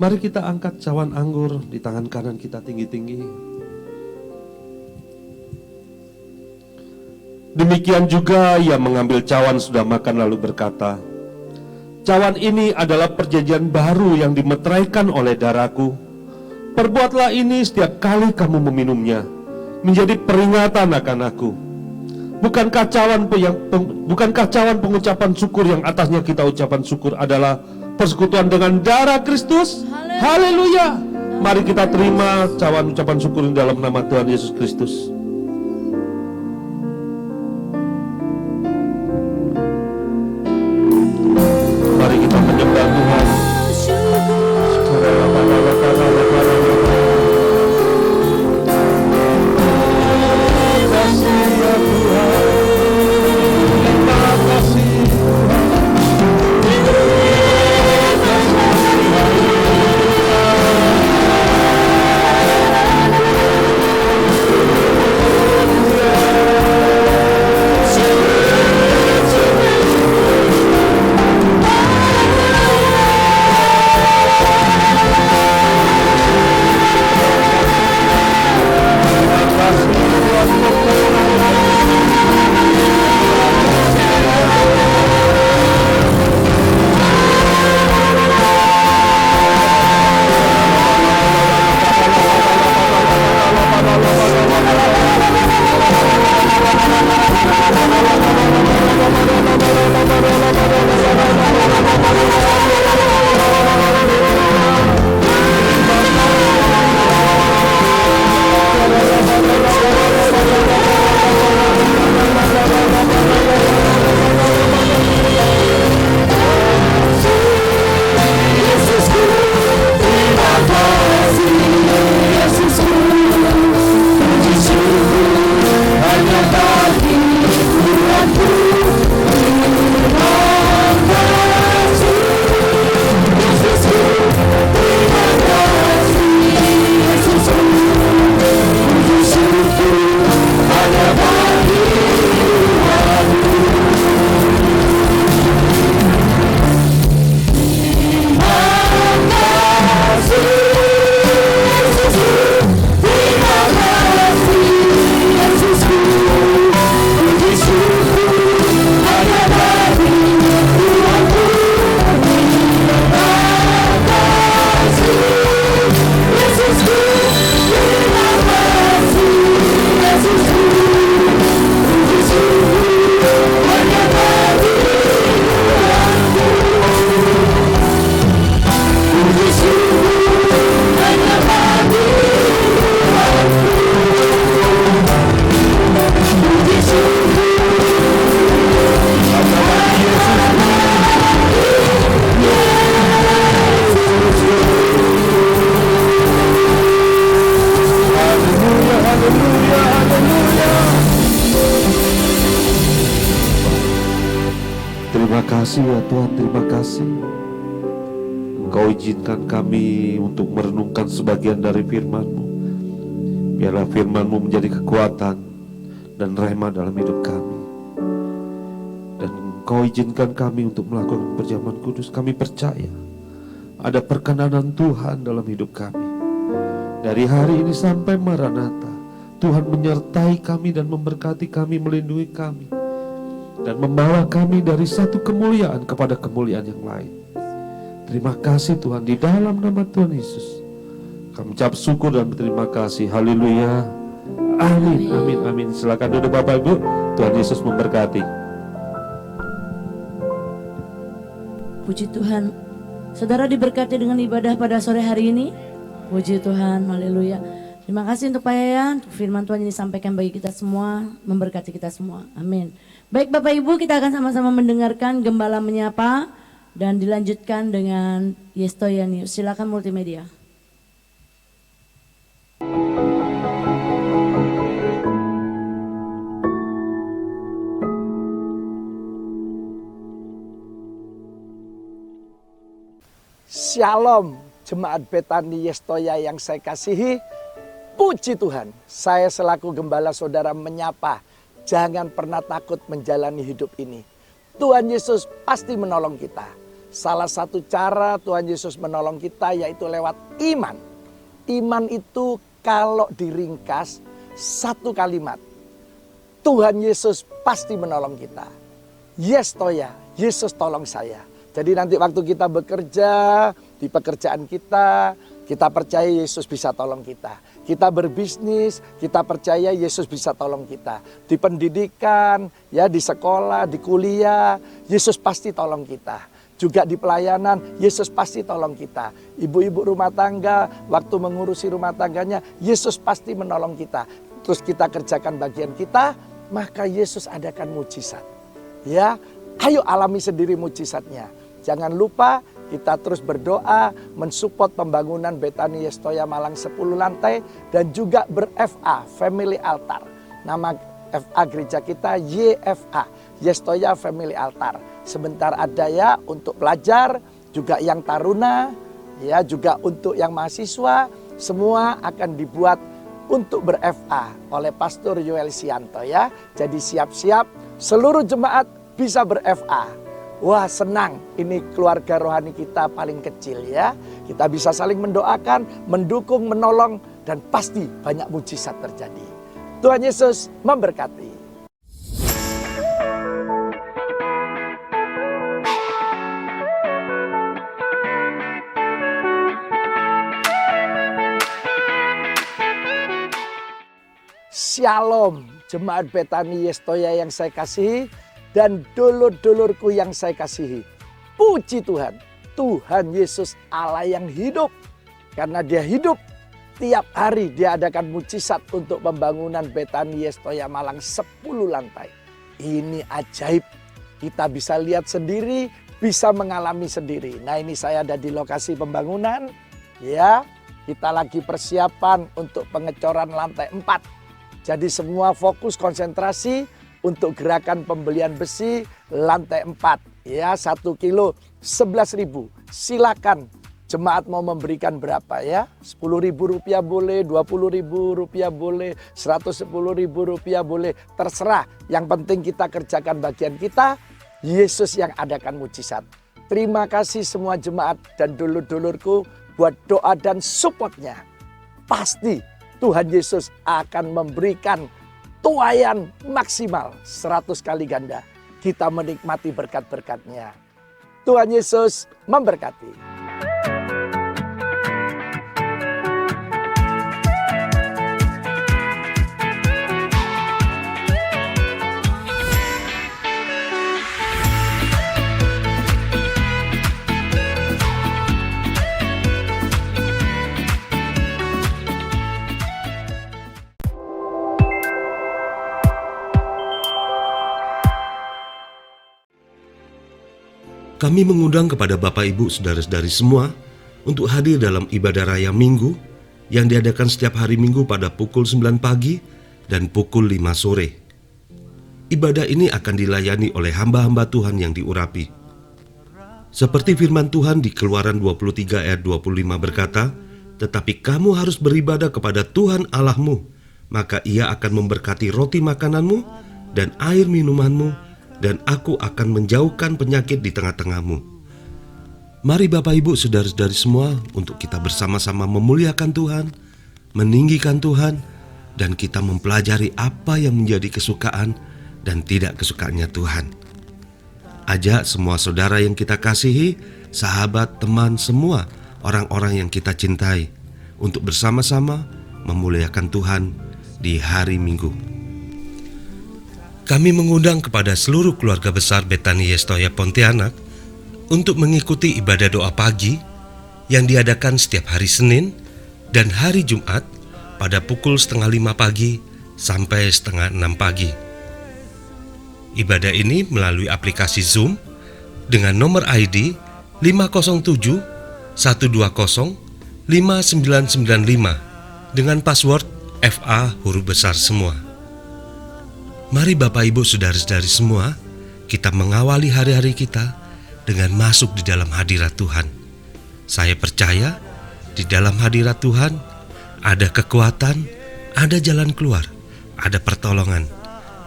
Mari kita angkat cawan anggur di tangan kanan kita tinggi-tinggi. Demikian juga ia mengambil cawan sudah makan lalu berkata, cawan ini adalah perjanjian baru yang dimeteraikan oleh darahku. Perbuatlah ini setiap kali kamu meminumnya, menjadi peringatan akan aku. Bukankah cawan pengucapan syukur yang atasnya kita ucapan syukur adalah persekutuan dengan darah Kristus? Haleluya! Mari kita terima cawan ucapan syukur di dalam nama Tuhan Yesus Kristus. Mari kita menyembah Tuhan.
Terima kasih Tuhan.
haleluya, haleluya.
Terima kasih ya Tuhan, terima kasih. Engkau izinkan kami untuk merenungkan sebagian dari firman-Mu. Biarlah firman-Mu menjadi kekuatan dan rema dalam hidup kami. Dan Engkau izinkan kami untuk melakukan perjamuan kudus. Kami percaya ada perkenanan Tuhan dalam hidup kami. Dari hari ini sampai Maranatha, Tuhan menyertai kami dan memberkati kami, melindungi kami, dan membawa kami dari satu kemuliaan kepada kemuliaan yang lain. Terima kasih Tuhan, di dalam nama Tuhan Yesus kami ucap syukur dan berterima kasih. Haleluya. Amin, amin, amin. Silakan duduk Bapak Ibu. Tuhan Yesus memberkati.
Puji Tuhan. Saudara diberkati dengan ibadah pada sore hari ini. Puji Tuhan, haleluya. Terima kasih untuk Pak Yayan, untuk firman Tuhan yang disampaikan bagi kita semua, memberkati kita semua. Amin. Baik Bapak Ibu, kita akan sama-sama mendengarkan Gembala Menyapa dan dilanjutkan dengan Yestoya News. Silakan multimedia.
Shalom, Jemaat Betani Yestoya yang saya kasihi. Puji Tuhan, saya selaku gembala saudara menyapa, jangan pernah takut menjalani hidup ini. Tuhan Yesus pasti menolong kita. Salah satu cara Tuhan Yesus menolong kita yaitu lewat iman. Iman itu kalau diringkas satu kalimat, Tuhan Yesus pasti menolong kita. Yestoya, Yesus tolong saya. Jadi nanti waktu kita bekerja, di pekerjaan kita percaya Yesus bisa tolong kita. Kita berbisnis, kita percaya Yesus bisa tolong kita. Di pendidikan, ya di sekolah, di kuliah, Yesus pasti tolong kita. Juga di pelayanan, Yesus pasti tolong kita. Ibu-ibu rumah tangga, waktu mengurusi rumah tangganya, Yesus pasti menolong kita. Terus kita kerjakan bagian kita, maka Yesus adakan mujizat. Ya, ayo alami sendiri mujizatnya. Jangan lupa kita terus berdoa mensupport pembangunan Betani Yestoya Malang 10 lantai dan juga ber-FA, Family Altar. Nama FA gereja kita YFA, Yestoya Family Altar. Sebentar ada ya untuk pelajar, juga yang taruna, ya juga untuk yang mahasiswa, semua akan dibuat untuk ber-FA oleh Pastor Yoel Sianto ya. Jadi siap-siap seluruh jemaat bisa ber-FA. Wah senang, ini keluarga rohani kita paling kecil ya. Kita bisa saling mendoakan, mendukung, menolong, dan pasti banyak mujizat terjadi. Tuhan Yesus memberkati. Shalom, Jemaat Betani Yestoya yang saya kasihi. Dan dulur-dulurku yang saya kasihi. Puji Tuhan, Tuhan Yesus Allah yang hidup. Karena dia hidup, tiap hari dia adakan mujizat untuk pembangunan Betani Yestoya Malang 10 lantai. Ini ajaib, kita bisa lihat sendiri, bisa mengalami sendiri. Nah ini saya ada di lokasi pembangunan, ya kita lagi persiapan untuk pengecoran lantai 4. Jadi semua fokus konsentrasi untuk gerakan pembelian besi lantai 4. Ya 1 kilo 11.000. Silakan jemaat mau memberikan berapa ya. Rp10.000 boleh, Rp20.000 boleh, Rp110.000 boleh. Terserah, yang penting kita kerjakan bagian kita. Yesus yang adakan mujizat. Terima kasih semua jemaat dan dulur-dulurku buat doa dan supportnya. Pasti Tuhan Yesus akan memberikan tuaian maksimal 100 kali ganda. Kita menikmati berkat-berkatnya. Tuhan Yesus memberkati.
Kami mengundang kepada Bapak Ibu Saudara-saudari semua untuk hadir dalam ibadah raya Minggu yang diadakan setiap hari Minggu pada pukul 9 pagi dan pukul 5 sore. Ibadah ini akan dilayani oleh hamba-hamba Tuhan yang diurapi. Seperti firman Tuhan di Keluaran 23 ayat 25 berkata, "Tetapi kamu harus beribadah kepada Tuhan Allahmu, maka Ia akan memberkati roti makananmu dan air minumanmu, dan aku akan menjauhkan penyakit di tengah-tengahmu." Mari Bapak Ibu saudara-saudari semua, untuk kita bersama-sama memuliakan Tuhan, meninggikan Tuhan, dan kita mempelajari apa yang menjadi kesukaan dan tidak kesukaannya Tuhan. Ajak semua saudara yang kita kasihi, sahabat, teman, semua orang-orang yang kita cintai untuk bersama-sama memuliakan Tuhan di hari Minggu. Kami mengundang kepada seluruh keluarga besar Betani Yestoya Pontianak untuk mengikuti ibadah doa pagi yang diadakan setiap hari Senin dan hari Jumat pada pukul 4:30 pagi sampai 5:30 pagi. Ibadah ini melalui aplikasi Zoom dengan nomor ID 507 120 5995 dengan password FA huruf besar semua. Mari Bapak Ibu saudara-saudari semua, kita mengawali hari-hari kita dengan masuk di dalam hadirat Tuhan. Saya percaya di dalam hadirat Tuhan ada kekuatan, ada jalan keluar, ada pertolongan,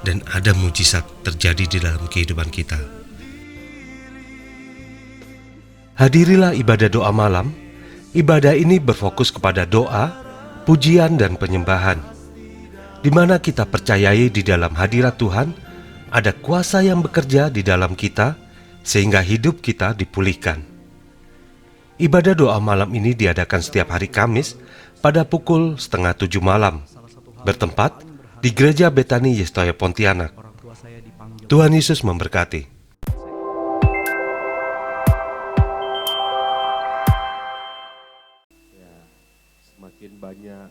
dan ada mujizat terjadi di dalam kehidupan kita. Hadirilah ibadah doa malam. Ibadah ini berfokus kepada doa, pujian, dan penyembahan, di mana kita percayai di dalam hadirat Tuhan ada kuasa yang bekerja di dalam kita sehingga hidup kita dipulihkan. Ibadah doa malam ini diadakan setiap hari Kamis pada pukul 6:30 malam, bertempat di Gereja Betani Yestoya Pontianak. Tuhan Yesus memberkati.
Semakin banyak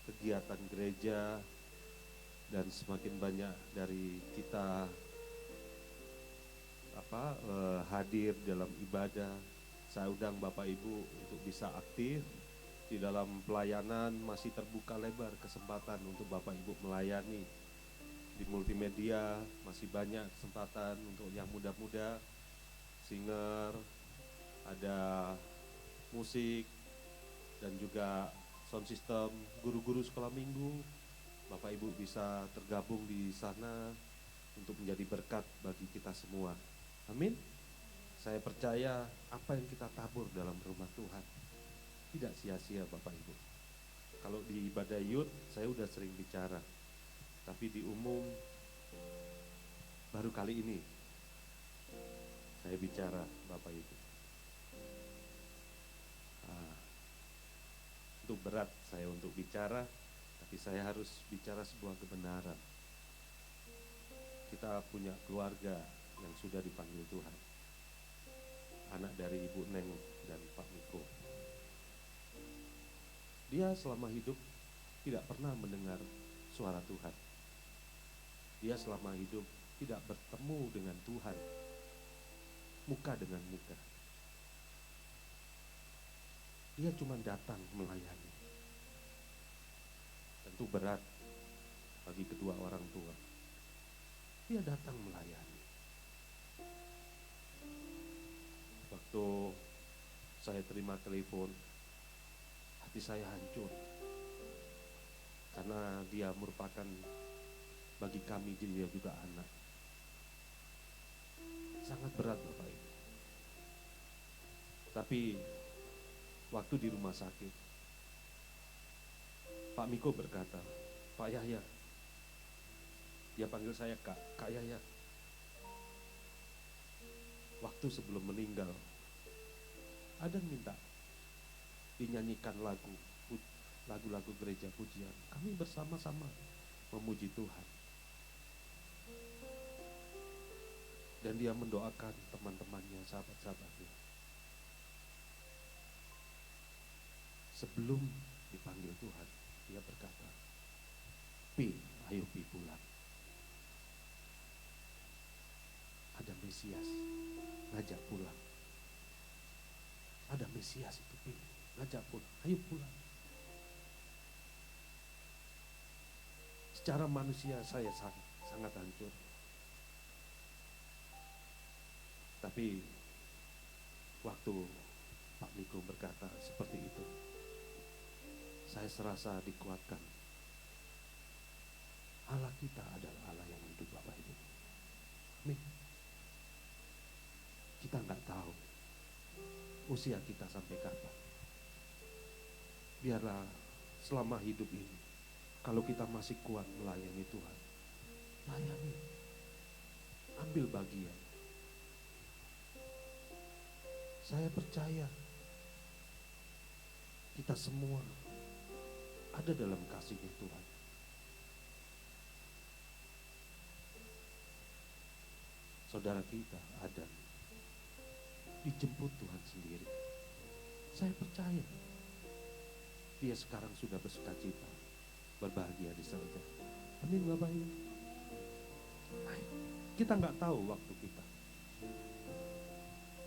kegiatan gereja dan semakin banyak dari kita hadir dalam ibadah. Saya undang Bapak Ibu untuk bisa aktif di dalam pelayanan. Masih terbuka lebar kesempatan untuk Bapak Ibu melayani di multimedia. Masih banyak kesempatan untuk yang muda-muda, singer, ada musik, dan juga sound system, guru-guru sekolah minggu. Bapak Ibu bisa tergabung di sana untuk menjadi berkat bagi kita semua. Amin. Saya percaya apa yang kita tabur dalam rumah Tuhan tidak sia-sia Bapak Ibu. Kalau di ibadah youth saya udah sering bicara, tapi di umum baru kali ini saya bicara Bapak Ibu. Itu berat saya untuk bicara, tapi saya harus bicara sebuah kebenaran. Kita punya keluarga yang sudah dipanggil Tuhan. Anak dari Ibu Neng dan Pak Miko. Dia selama hidup tidak pernah mendengar suara Tuhan. Dia selama hidup tidak bertemu dengan Tuhan, muka dengan muka. Dia cuma datang melayani. Tentu berat bagi kedua orang tua. Dia datang melayani. Waktu saya terima telepon, hati saya hancur. Karena dia merupakan bagi kami dia juga anak. Sangat berat Bapak Ibu. Tapi waktu di rumah sakit, Pak Miko berkata, "Pak Yahya," dia panggil saya Kak Yahya. Waktu sebelum meninggal, ada yang minta dinyanyikan lagu-lagu gereja pujian. Kami bersama-sama memuji Tuhan. Dan dia mendoakan teman-temannya, sahabat-sahabatnya. Sebelum dipanggil Tuhan, dia berkata, ayo Pi pulang. Ada Mesias ngajak pulang. Ada Mesias itu Pi. ngajak pulang, ayo pulang. Secara manusia saya sangat hancur. Tapi waktu Pak Miko berkata seperti itu, saya serasa dikuatkan. Allah kita adalah Allah yang hidup, Bapak Ibu. Amin. Kita nggak tahu usia kita sampai kapan. Biarlah selama hidup ini, kalau kita masih kuat melayani Tuhan, layani, ambil bagian. Saya percaya kita semua ada dalam kasih-Nya Tuhan. Saudara kita Adam dijemput Tuhan sendiri. Saya percaya dia sekarang sudah bersukacita, berbahagia di surga. Amin Bapak Ibu. Kita nggak tahu waktu kita.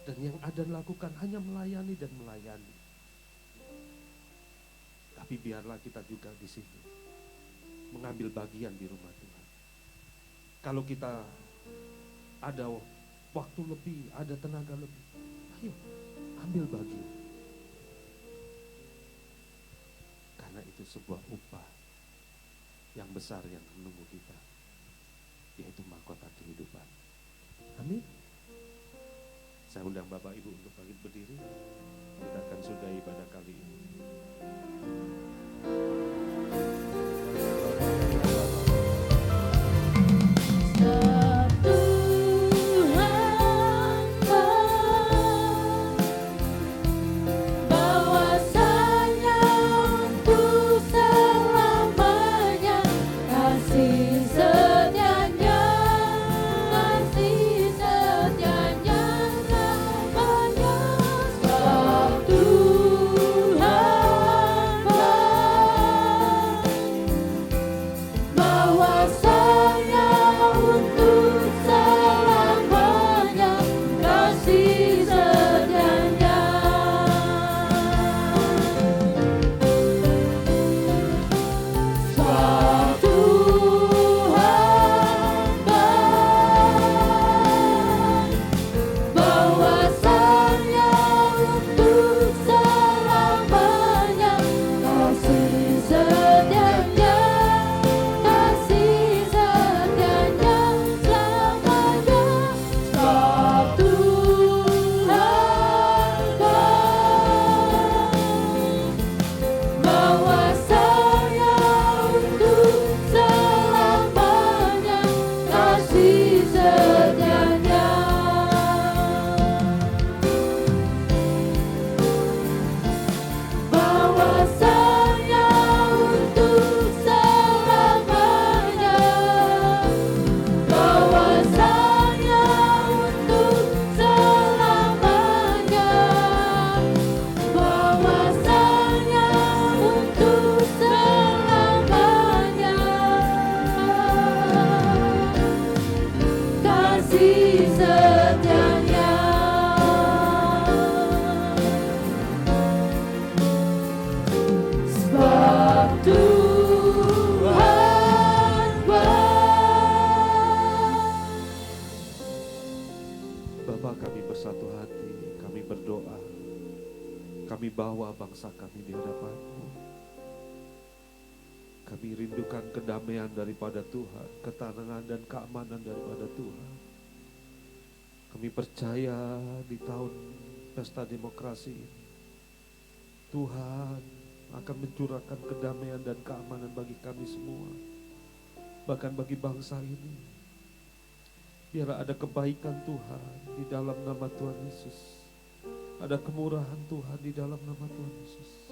Dan yang Adam lakukan hanya melayani dan melayani. Tapi biarlah kita juga di sini mengambil bagian di rumah Tuhan. Kalau kita ada waktu lebih, ada tenaga lebih, ayo ambil bagian. Karena itu sebuah upah yang besar yang menunggu kita, yaitu mahkota kehidupan. Amin. Saya undang Bapak Ibu untuk bangkit berdiri. Kita akan sudahi ibadah kali ini. Kami bawa bangsa kami di hadapan-Mu. Kami rindukan kedamaian daripada Tuhan, ketenangan dan keamanan daripada Tuhan. Kami percaya di tahun pesta demokrasi ini, Tuhan akan mencurahkan kedamaian dan keamanan bagi kami semua, bahkan bagi bangsa ini. Biar ada kebaikan Tuhan di dalam nama Tuhan Yesus. Ada kemurahan Tuhan di dalam nama Tuhan Yesus.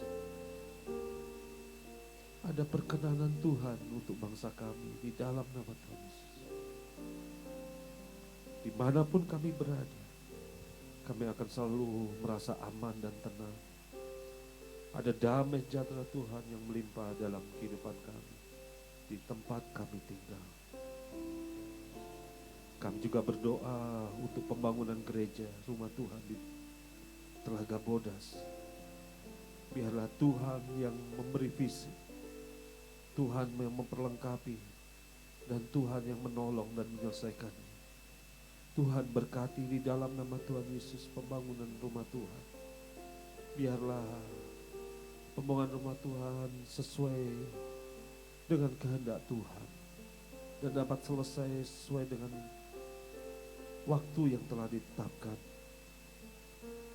Ada perkenanan Tuhan untuk bangsa kami di dalam nama Tuhan Yesus. Dimanapun kami berada, kami akan selalu merasa aman dan tenang. Ada damai sejahtera Tuhan yang melimpah dalam kehidupan kami, di tempat kami tinggal. Kami juga berdoa untuk pembangunan gereja, rumah Tuhan di Telaga Bodas. Biarlah Tuhan yang memberi visi, Tuhan yang memperlengkapi, dan Tuhan yang menolong dan menyelesaikannya. Tuhan berkati di dalam nama Tuhan Yesus pembangunan rumah Tuhan. Biarlah pembangunan rumah Tuhan sesuai dengan kehendak Tuhan dan dapat selesai sesuai dengan waktu yang telah ditetapkan.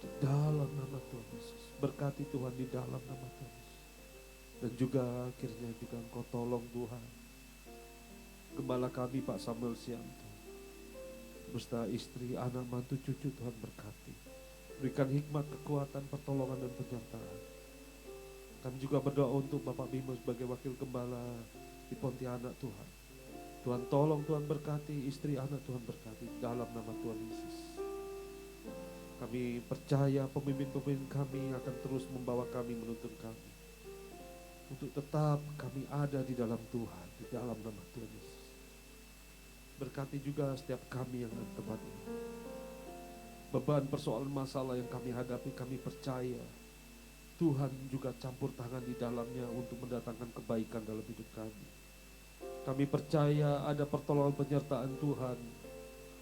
Di dalam nama Tuhan Yesus, berkati Tuhan di dalam nama Tuhan Yesus. Dan juga akhirnya juga Engkau tolong Tuhan Gembala kami Pak Samuel Sianto, beserta istri, anak, mantu, cucu, Tuhan berkati. Berikan hikmat, kekuatan, pertolongan, dan penyertaan. Kami juga berdoa untuk Bapak Bimo sebagai wakil gembala di Pontianak Tuhan. Tuhan tolong, Tuhan berkati, istri, anak, Tuhan berkati dalam nama Tuhan Yesus. Kami percaya pemimpin-pemimpin kami akan terus membawa kami, menuntun kami untuk tetap kami ada di dalam Tuhan, di dalam nama Tuhan Yesus. Berkati juga setiap kami yang ada di tempat ini. Beban, persoalan, masalah yang kami hadapi, kami percaya Tuhan juga campur tangan di dalamnya untuk mendatangkan kebaikan dalam hidup kami. Kami percaya ada pertolongan penyertaan Tuhan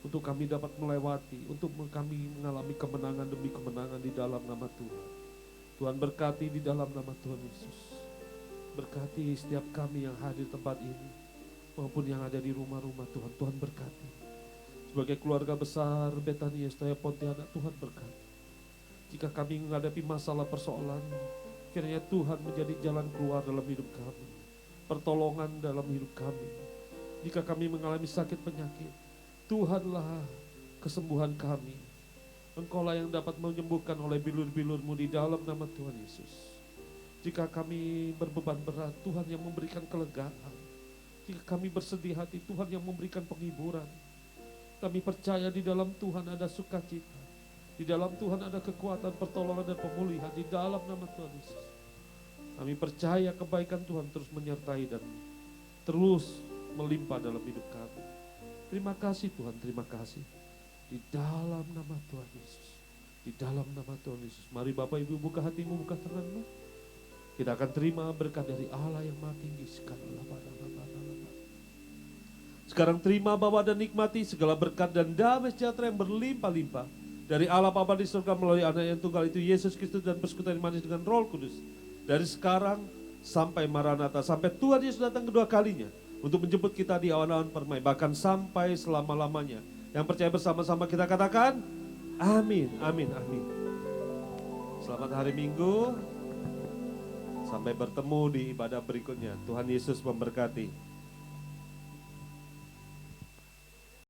untuk kami dapat melewati, untuk kami mengalami kemenangan demi kemenangan di dalam nama Tuhan. Tuhan berkati di dalam nama Tuhan Yesus. Berkati setiap kami yang hadir di tempat ini maupun yang ada di rumah-rumah Tuhan. Tuhan berkati. Sebagai keluarga besar Betania Yestoya Pontianak, Tuhan berkati. Jika kami menghadapi masalah persoalan, kiranya Tuhan menjadi jalan keluar dalam hidup kami, pertolongan dalam hidup kami. Jika kami mengalami sakit penyakit, Tuhanlah kesembuhan kami. Engkaulah yang dapat menyembuhkan oleh bilur-bilur-Mu di dalam nama Tuhan Yesus. Jika kami berbeban berat, Tuhan yang memberikan kelegaan. Jika kami bersedih hati, Tuhan yang memberikan penghiburan. Kami percaya di dalam Tuhan ada sukacita. Di dalam Tuhan ada kekuatan, pertolongan, dan pemulihan di dalam nama Tuhan Yesus. Kami percaya kebaikan Tuhan terus menyertai dan terus melimpah dalam hidup kami. Terima kasih Tuhan, terima kasih. Di dalam nama Tuhan Yesus. Di dalam nama Tuhan Yesus. Mari Bapak Ibu buka hatimu, buka tanganmu. Kita akan terima berkat dari Allah yang Maha Tinggi. Sekarang terima, bawa dan nikmati segala berkat dan damai sejahtera yang berlimpah-limpah dari Allah Bapa di surga melalui Anak yang tunggal itu Yesus Kristus, dan persekutuan manis dengan Roh Kudus dari sekarang sampai Maranatha, sampai Tuhan Yesus datang kedua kalinya untuk menjemput kita di awan-awan permai, bahkan sampai selama-lamanya. Yang percaya bersama-sama kita katakan amin, amin, amin. Selamat hari Minggu. Sampai bertemu di ibadah berikutnya. Tuhan Yesus memberkati.